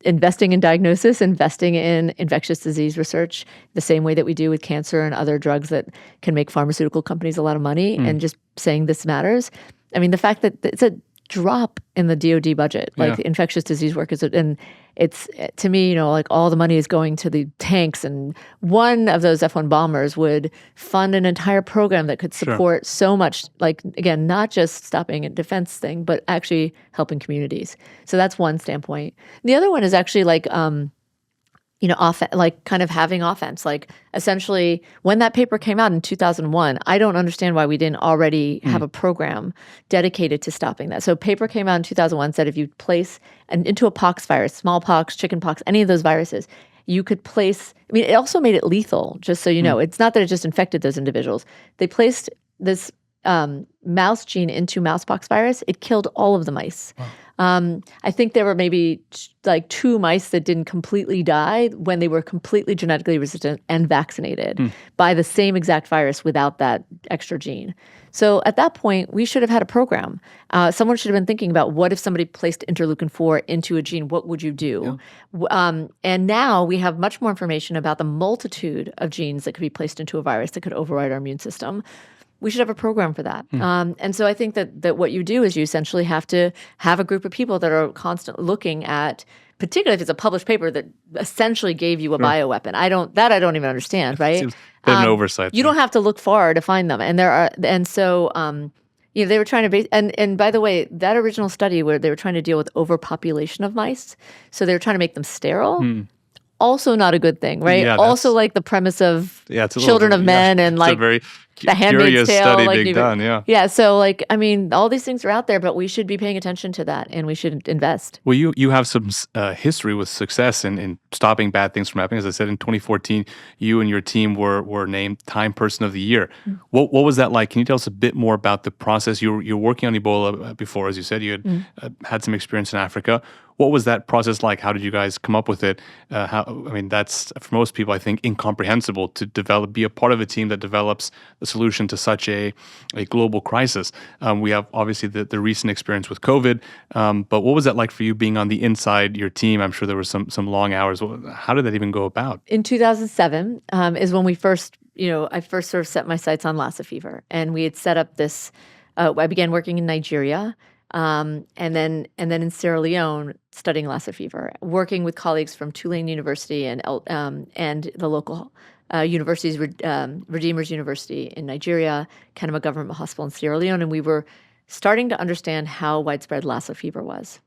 investing in diagnosis, investing in infectious disease research, the same way that we do with cancer and other drugs that can make pharmaceutical companies a lot of money, and just saying this matters. I mean, the fact that it's a drop in the DoD budget, like infectious disease work and it's to me, like all the money is going to the tanks, and one of those F-1 bombers would fund an entire program that could support so much, like again, not just stopping a defense thing, but actually helping communities. So that's one standpoint. The other one is actually like like kind of having offense. Like essentially, when that paper came out in 2001, I don't understand why we didn't already have a program dedicated to stopping that. So paper came out in 2001, said if you place into a pox virus, smallpox, chickenpox, any of those viruses, you could place, I mean, it also made it lethal, just so you know. It's not that it just infected those individuals. They placed this mouse gene into mousepox virus. It killed all of the mice. Wow. I think there were maybe like 2 mice that didn't completely die when they were completely genetically resistant and vaccinated by the same exact virus without that extra gene. So at that point, we should have had a program. Someone should have been thinking about what if somebody placed interleukin-4 into a gene, what would you do? Yeah. And now we have much more information about the multitude of genes that could be placed into a virus that could override our immune system. We should have a program for that. And so I think that what you do is you essentially have to have a group of people that are constantly looking at, particularly if it's a published paper that essentially gave you a bioweapon. I don't even understand, right? Seems a bit of an oversight. You don't have to look far to find them. And they were trying to and by the way, that original study where they were trying to deal with overpopulation of mice, so they were trying to make them sterile. Also not a good thing, right? Yeah, also like the premise of it's a Children little, of Men and like very The Handmaid's Tale. study Like, being done, yeah. Yeah, so like, I mean, all these things are out there, but we should be paying attention to that and we should invest. Well, you have some history with success in stopping bad things from happening. As I said, in 2014, you and your team were named Time Person of the Year. What was that like? Can you tell us a bit more about the process? You were working on Ebola before, as you said. You had had some experience in Africa. What was that process like? How did you guys come up with it? That's for most people, I think, incomprehensible to be a part of a team that develops a solution to such a global crisis. We have obviously the recent experience with COVID, but what was that like for you being on the inside your team? I'm sure there were some long hours. How did that even go about? In 2007 is when I first sort of set my sights on Lassa fever, and we had set up this. I began working in Nigeria. And then in Sierra Leone, studying Lassa fever, working with colleagues from Tulane University and the local universities, Redeemers University in Nigeria, Kenema Government Hospital in Sierra Leone, and we were starting to understand how widespread Lassa fever was.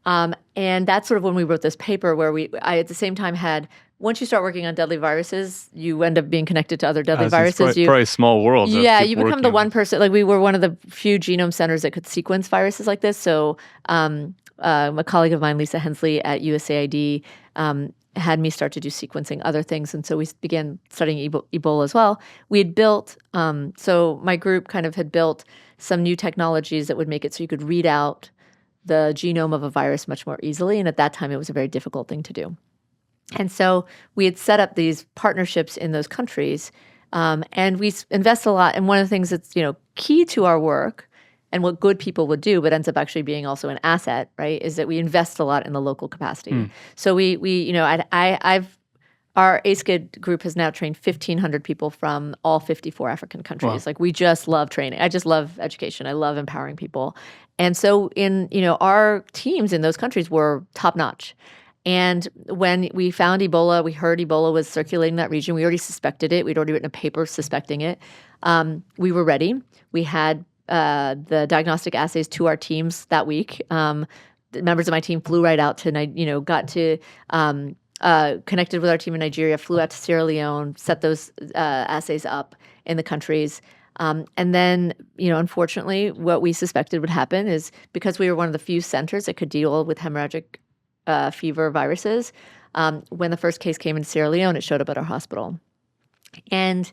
And that's sort of when we wrote this paper where I at the same time had, once you start working on deadly viruses, you end up being connected to other deadly viruses. It's probably a small world. Yeah, you become the one person. Like we were one of the few genome centers that could sequence viruses like this. So a colleague of mine, Lisa Hensley at USAID, had me start to do sequencing other things. And so we began studying Ebola as well. We had built, so my group kind of had built some new technologies that would make it so you could read out the genome of a virus much more easily. And at that time, it was a very difficult thing to do. And so we had set up these partnerships in those countries, and we invest a lot. And one of the things that's key to our work and what good people would do, but ends up actually being also an asset, right, is that we invest a lot in the local capacity. So our ACEGID group has now trained 1,500 people from all 54 African countries. Wow. Like we just love training. I just love education. I love empowering people. And so our teams in those countries were top notch. And when we found Ebola, we heard Ebola was circulating in that region. We already suspected it. We'd already written a paper suspecting it. We were ready. We had the diagnostic assays to our teams that week. The members of my team flew right out to, connected with our team in Nigeria, flew out to Sierra Leone, set those assays up in the countries. And then, unfortunately, what we suspected would happen is because we were one of the few centers that could deal with hemorrhagic fever viruses, when the first case came in Sierra Leone, it showed up at our hospital. And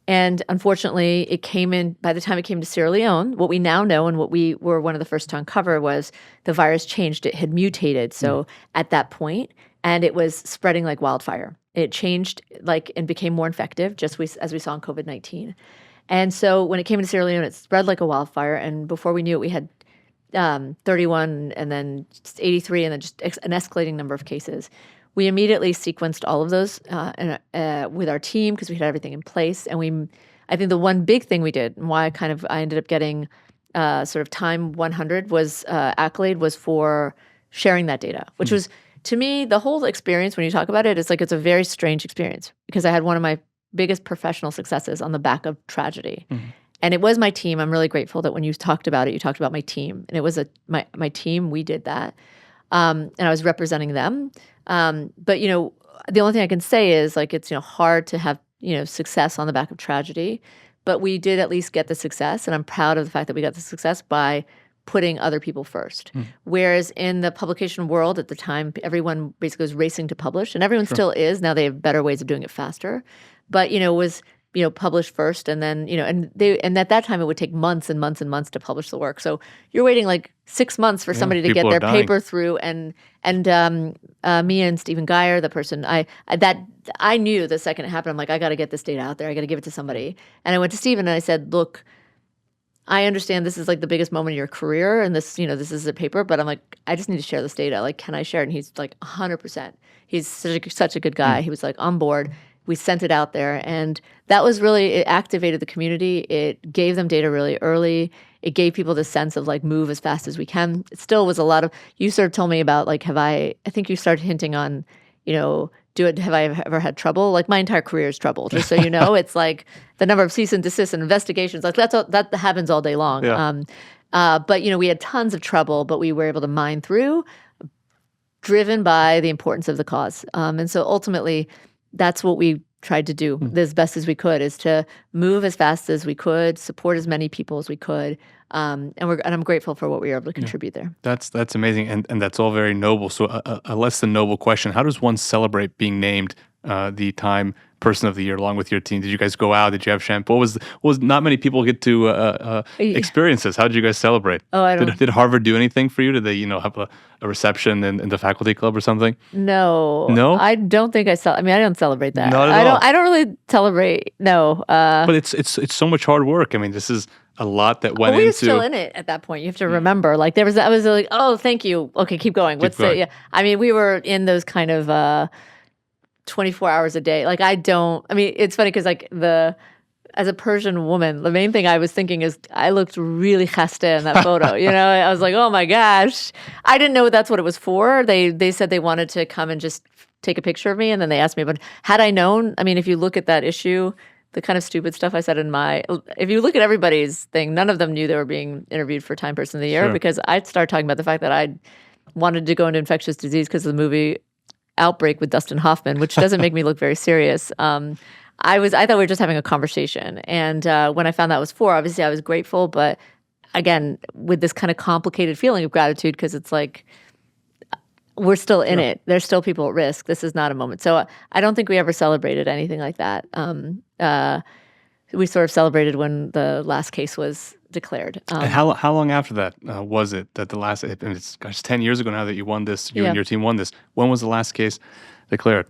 unfortunately, it came in, by the time it came to Sierra Leone, what we now know and what we were one of the first to uncover was the virus changed. It had mutated. So at that point, and it was spreading like wildfire. It changed and became more infective, as we saw in COVID-19. And so when it came to Sierra Leone, it spread like a wildfire. And before we knew it, we had 31 and then 83 and then just an escalating number of cases. We immediately sequenced all of those with our team because we had everything in place. And I think the one big thing we did and why I ended up getting sort of Time 100 accolade was for sharing that data, which was, to me, the whole experience when you talk about it, it's a very strange experience because I had one of my biggest professional successes on the back of tragedy. And it was my team. I'm really grateful that when you talked about it, you talked about my team. And it was my team. We did that. and I was representing them. But the only thing I can say is like it's hard to have success on the back of tragedy, but we did at least get the success, and I'm proud of the fact that we got the success by putting other people first. Whereas in the publication world at the time, everyone basically was racing to publish, and everyone still is. Now they have better ways of doing it faster. But was published first, and then and at that time it would take months and months and months to publish the work. So you're waiting like 6 months for somebody to get their paper through, and me and Stephen Geyer, the person I knew the second it happened, I'm like, I got to get this data out there. I got to give it to somebody. And I went to Stephen and I said, look, I understand this is like the biggest moment of your career, and this is a paper, but I'm like, I just need to share this data. Like, can I share it? And he's like, 100%. He's such a good guy. He was like on board. We sent it out there, and that was really, it activated the community. It gave them data really early. It gave people the sense of like, move as fast as we can. It still was a lot of, you sort of told me about like, I think you started hinting on, have I ever had trouble? Like my entire career is trouble, just so you know. It's like the number of cease and desist and investigations, like that happens all day long. Yeah. But we had tons of trouble, but we were able to mine through, driven by the importance of the cause. And so ultimately, that's what we tried to do as best as we could, is to move as fast as we could, support as many people as we could. And I'm grateful for what we were able to contribute there. That's amazing, and that's all very noble. So a less than noble question: how does one celebrate being named the Time Person of the Year along with your team? Did you guys go out? Did you have champagne? What was not many people get to experience this? How did you guys celebrate? Oh, I don't. Did Harvard do anything for you? Did they have a reception in the faculty club or something? No, I don't think I I don't celebrate that. Not at all. I don't really celebrate. No, but it's so much hard work. I mean, this is a lot that went into. We were still in it at that point. You have to remember, like I was like, oh, thank you. Okay, keep going. We were in those kind of 24 hours a day. Like it's funny because like as a Persian woman, the main thing I was thinking is I looked really khasta in that photo. I was like, oh my gosh. I didn't know that's what it was for. They said they wanted to come and just take a picture of me, and then they asked me, but had I known, if you look at that issue, the kind of stupid stuff I said if you look at everybody's thing, none of them knew they were being interviewed for Time Person of the Year, because I'd start talking about the fact that I wanted to go into infectious disease because of the movie Outbreak with Dustin Hoffman, which doesn't make me look very serious. I thought we were just having a conversation. And when I found that was obviously I was grateful, but again, with this kind of complicated feeling of gratitude, because it's like, we're still in it. There's still people at risk. This is not a moment. So I don't think we ever celebrated anything like that. We sort of celebrated when the last case was declared. And how long after that was it that the last? It's 10 years ago now that you won this. You and your team won this. When was the last case declared?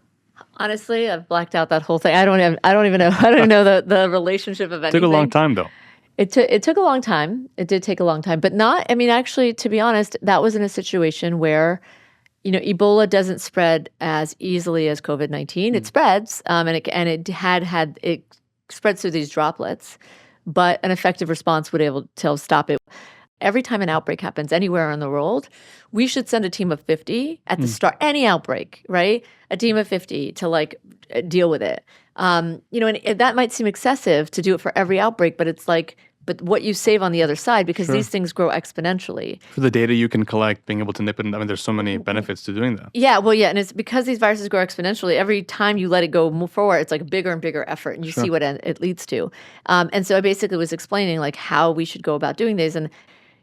Honestly, I've blacked out that whole thing. I don't even know. I don't even know the relationship of anything. It took a long time, though. It took a long time. It did take a long time, but not. Actually, to be honest, that was in a situation where, Ebola doesn't spread as easily as COVID-19. It spreads, and it spreads through these droplets, but an effective response would be able to stop it. Every time an outbreak happens anywhere in the world, we should send a team of 50 at the start. Any outbreak, right? A team of 50 to deal with it. And that might seem excessive to do it for every outbreak, but it's like, but what you save on the other side, because these things grow exponentially. For the data you can collect, being able to nip it, there's so many benefits to doing that. Yeah, and it's because these viruses grow exponentially. Every time you let it go move forward, it's like a bigger and bigger effort, and you see what it leads to. And so I basically was explaining how we should go about doing these, and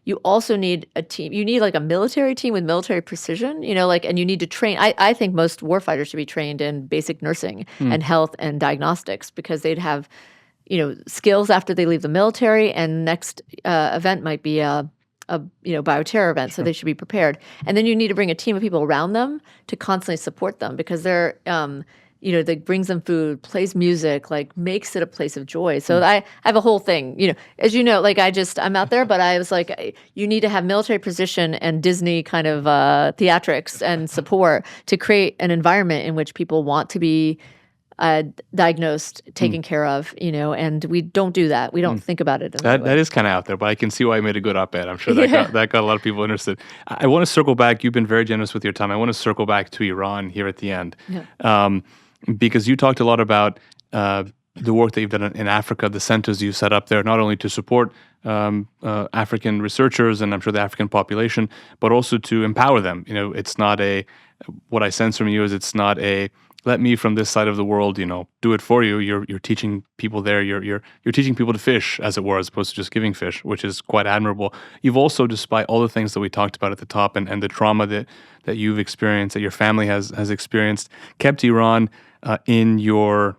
you also need a team. You need a military team with military precision, and you need to train. I think most warfighters should be trained in basic nursing and health and diagnostics, because they'd have skills after they leave the military, and next event might be a bioterror event, so they should be prepared. And then you need to bring a team of people around them to constantly support them, because they're that brings them food, plays music, makes it a place of joy. So I have a whole thing, as you know, I'm out there, but I was like, you need to have military precision and Disney kind of theatrics and support to create an environment in which people want to be diagnosed, taken care of, and we don't do that. We don't think about it. That is kind of out there, but I can see why you made a good op-ed. I'm sure that got a lot of people interested. I want to circle back. You've been very generous with your time. I want to circle back to Iran here at the end, because you talked a lot about the work that you've done in Africa, the centers you set up there, not only to support African researchers and I'm sure the African population, but also to empower them. It's not what I sense from you is it's not let me from this side of the world, do it for you. You're teaching people there. You're teaching people to fish, as it were, as opposed to just giving fish, which is quite admirable. You've also, despite all the things that we talked about at the top and the trauma that you've experienced, that your family has experienced, kept Iran in your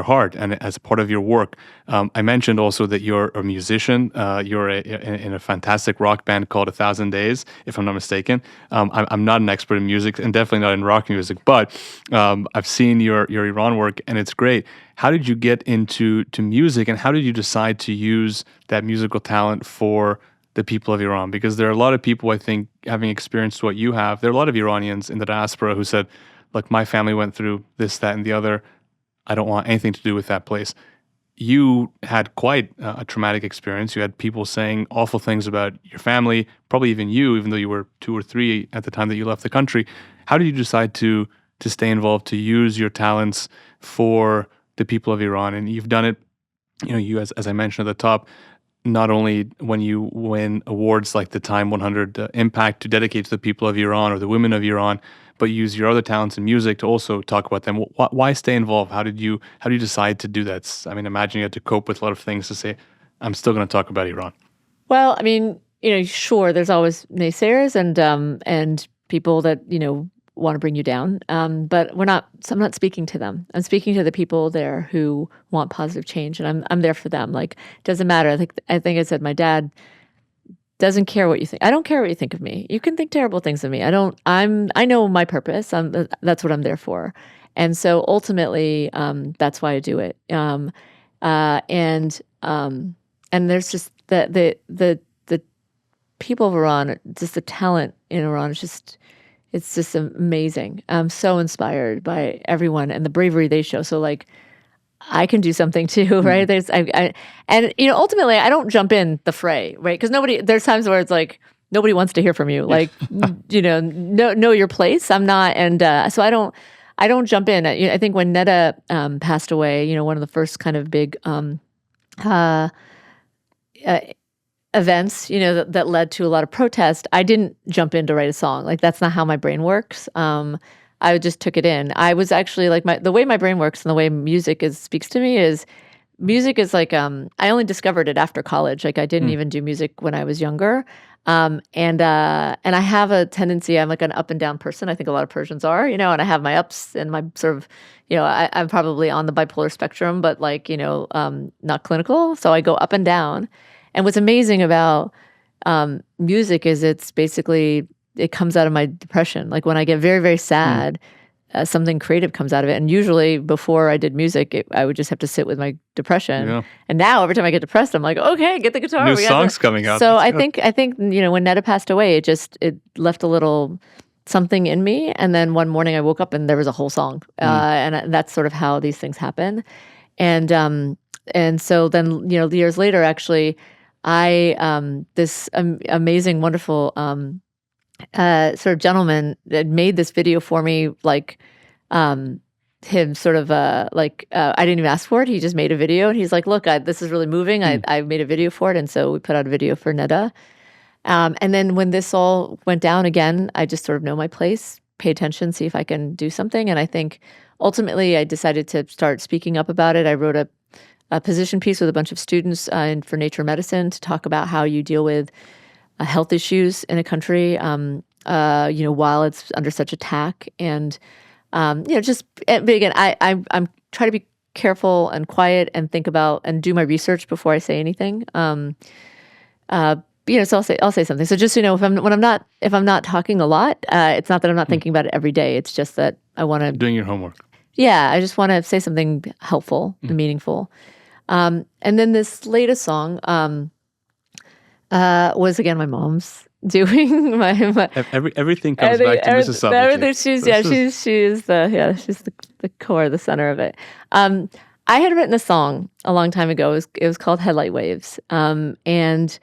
heart and as a part of your work. I mentioned also that you're a musician. You're in a fantastic rock band called 1,000 Days, if I'm not mistaken. I'm not an expert in music and definitely not in rock music, but I've seen your Iran work and it's great. How did you get into music and how did you decide to use that musical talent for the people of Iran? Because there are a lot of people, I think, having experienced what you have, there are a lot of Iranians in the diaspora who said, look, my family went through this, that, and the other. I don't want anything to do with that place. You had quite a traumatic experience. You had people saying awful things about your family, probably even you, even though you were 2 or 3 at the time that you left the country. How did you decide to stay involved, to use your talents for the people of Iran? And you've done it, you as I mentioned at the top, not only when you win awards like the Time 100 Impact to dedicate to the people of Iran or the women of Iran, but use your other talents in music to also talk about them. Why stay involved? How did you decide to do that? I mean, imagine you had to cope with a lot of things to say, I'm still going to talk about Iran. Well, I mean, sure, there's always naysayers and people that, want to bring you down. But I'm not speaking to them. I'm speaking to the people there who want positive change, and I'm there for them. Like, it doesn't matter. I think I said my dad doesn't care what you think. I don't care what you think of me. You can think terrible things of me. I know my purpose. That's what I'm there for. And so ultimately, that's why I do it. And there's just the people of Iran, just the talent in Iran it's just amazing. I'm so inspired by everyone and the bravery they show. So like, I can do something too, right? Ultimately, I don't jump in the fray, right? Because there's times where it's like, nobody wants to hear from you. Like, know your place. I'm not. And so I don't jump in. I think when Netta passed away, one of the first kind of big events, that led to a lot of protest, I didn't jump in to write a song. Like, that's not how my brain works. I just took it in. I was actually like the way my brain works and the way music speaks to me is music is like I only discovered it after college. Like, I didn't even do music when I was younger. And I have a tendency, I'm like an up and down person. I think a lot of Persians are, and I have my ups and my sort of, I'm probably on the bipolar spectrum, but like, not clinical. So I go up and down. And what's amazing about music is it's basically, it comes out of my depression. Like when I get very, very sad, something creative comes out of it. And usually before I did music, I would just have to sit with my depression. Yeah. And now every time I get depressed, I'm like, okay, get the guitar. New songs coming out. So I think when Netta passed away, it left a little something in me. And then one morning I woke up and there was a whole song. And that's sort of how these things happen. And so then, years later, actually, this amazing, wonderful sort of gentleman that made this video for me, like him sort of I didn't even ask for it. He just made a video and he's like, look, this is really moving. I made a video for it. And so we put out a video for Netta. And then when this all went down again, I just sort of know my place, pay attention, see if I can do something. And I think ultimately I decided to start speaking up about it. I wrote a position piece with a bunch of students for Nature Medicine to talk about how you deal with health issues in a country, while it's under such attack. And, just again, I'm trying to be careful and quiet and think about and do my research before I say anything. So I'll say something. So just, if I'm not talking a lot, it's not that I'm not thinking about it every day. It's just that I want to doing your homework. Yeah. I just want to say something helpful and meaningful. And then this latest song, was again my mom's doing. Everything comes back to Mrs. Sabeti. Everything she's the core, the center of it. I had written a song a long time ago. It was called Headlight Waves, and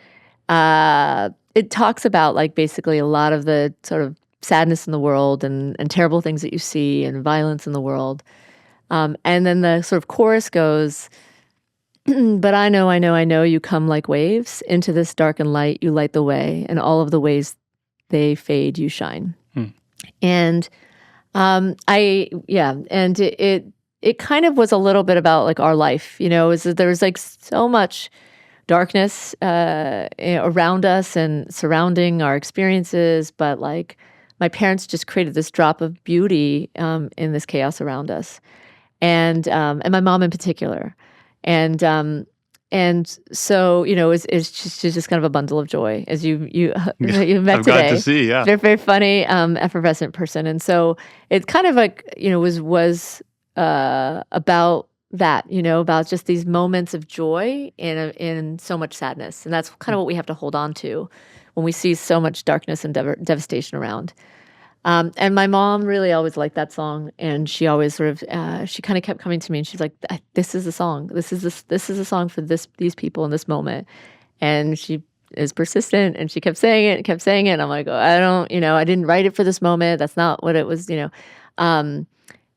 it talks about like basically a lot of the sort of sadness in the world and terrible things that you see and violence in the world. And then the sort of chorus goes, but I know, you come like waves into this darkened light, you light the way, and all of the ways they fade, you shine. And it kind of was a little bit about like our life, there was like so much darkness around us and surrounding our experiences, but like my parents just created this drop of beauty in this chaos around us, and my mom in particular, and so it's just kind of a bundle of joy, as you met I've today. got to see, yeah. Very, very funny, effervescent person, and so it kind of like was about that, about just these moments of joy in so much sadness, and that's kind of what we have to hold on to when we see so much darkness and devastation around. And my mom really always liked that song, and she always sort of she kind of kept coming to me, and she's like, "This is the song. This is a song for these people in this moment." And she is persistent, and she kept saying it, and kept saying it. And I'm like, oh, I don't, I didn't write it for this moment. That's not what it was,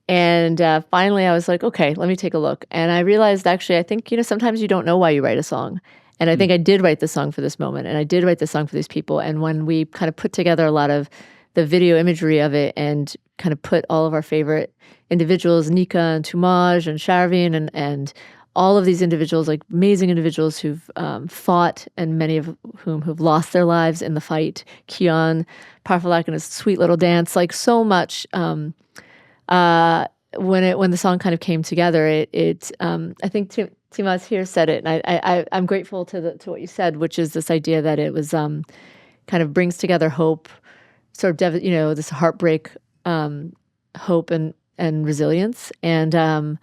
And finally, I was like, okay, let me take a look. And I realized, actually, I think, sometimes you don't know why you write a song. And I think I did write the song for this moment, and I did write the song for these people. And when we kind of put together a lot of the video imagery of it and kind of put all of our favorite individuals, Nika and Tumaj and Sharvin and all of these individuals, like amazing individuals who've fought, and many of whom who've lost their lives in the fight. Kian Parfalak and his sweet little dance, like so much. When the song kind of came together, I think Timaz here said it, and I'm grateful to what you said, which is this idea that it was kind of brings together hope, sort of this heartbreak, hope and resilience, and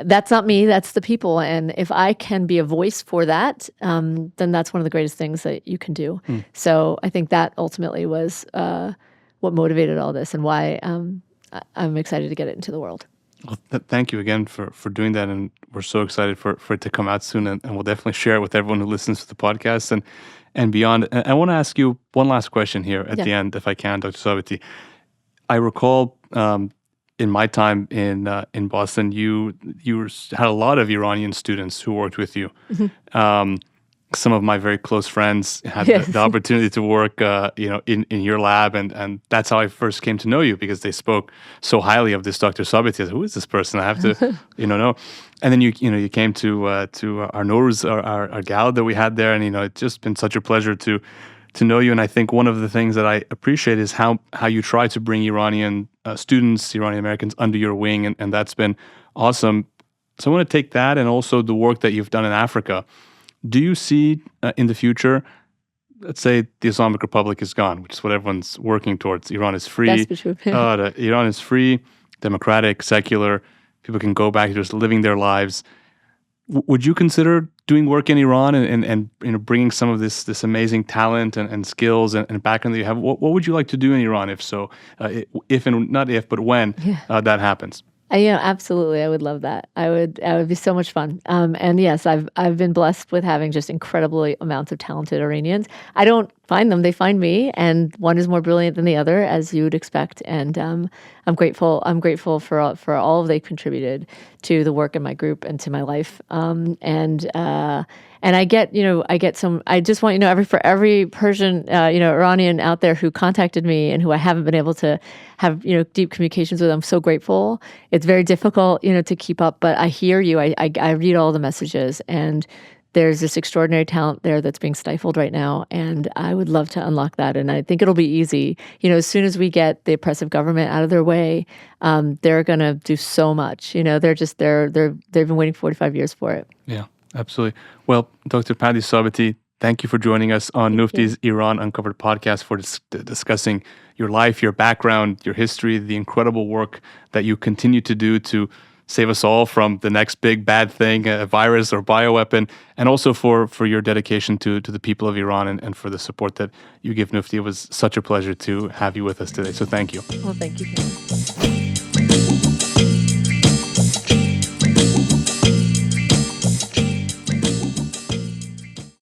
that's not me, that's the people. And if I can be a voice for that, then that's one of the greatest things that you can do. So I think that ultimately was what motivated all this, and why I'm excited to get it into the world. Well, thank you again for doing that, and we're so excited for it to come out soon, and we'll definitely share it with everyone who listens to the podcast and beyond. And I want to ask you one last question here at the end, if I can, Dr. Sabeti. I recall in my time in Boston, you had a lot of Iranian students who worked with you. Some of my very close friends had the opportunity to work, in your lab, and that's how I first came to know you, because they spoke so highly of this Dr. Sabeti. I said, who is this person? I have to, know. And then you came to our Nowruz, our gal that we had there, and it's just been such a pleasure to know you. And I think one of the things that I appreciate is how you try to bring Iranian students, Iranian Americans, under your wing, and that's been awesome. So I want to take that, and also the work that you've done in Africa. Do you see in the future, let's say the Islamic Republic is gone, which is what everyone's working towards. Iran is free. That's true. Iran is free, democratic, secular. People can go back to just living their lives. Would you consider doing work in Iran and bringing some of this amazing talent and skills and background that you have? What would you like to do in Iran, if so? Not if, but when that happens? Absolutely. I would love that. I would be so much fun. And yes, I've been blessed with having just incredible amounts of talented Iranians. I don't find them; they find me, and one is more brilliant than the other, as you would expect. And I'm grateful. I'm grateful for all they've contributed to the work in my group and to my life. And I get some. I just want for every Persian, Iranian out there who contacted me and who I haven't been able to have deep communications with. I'm so grateful. It's very difficult, to keep up, but I hear you. I read all the messages, and there's this extraordinary talent there that's being stifled right now, and I would love to unlock that. And I think it'll be easy. As soon as we get the oppressive government out of their way, they're going to do so much. They've been waiting 45 years for it. Yeah. Absolutely. Well, Dr. Pardis Sabeti, thank you for joining us on Nufti's Iran Uncovered podcast for discussing your life, your background, your history, the incredible work that you continue to do to save us all from the next big bad thing, a virus or bioweapon, and also for your dedication to the people of Iran and for the support that you give Nufti. It was such a pleasure to have you with us today. So thank you. Well, thank you.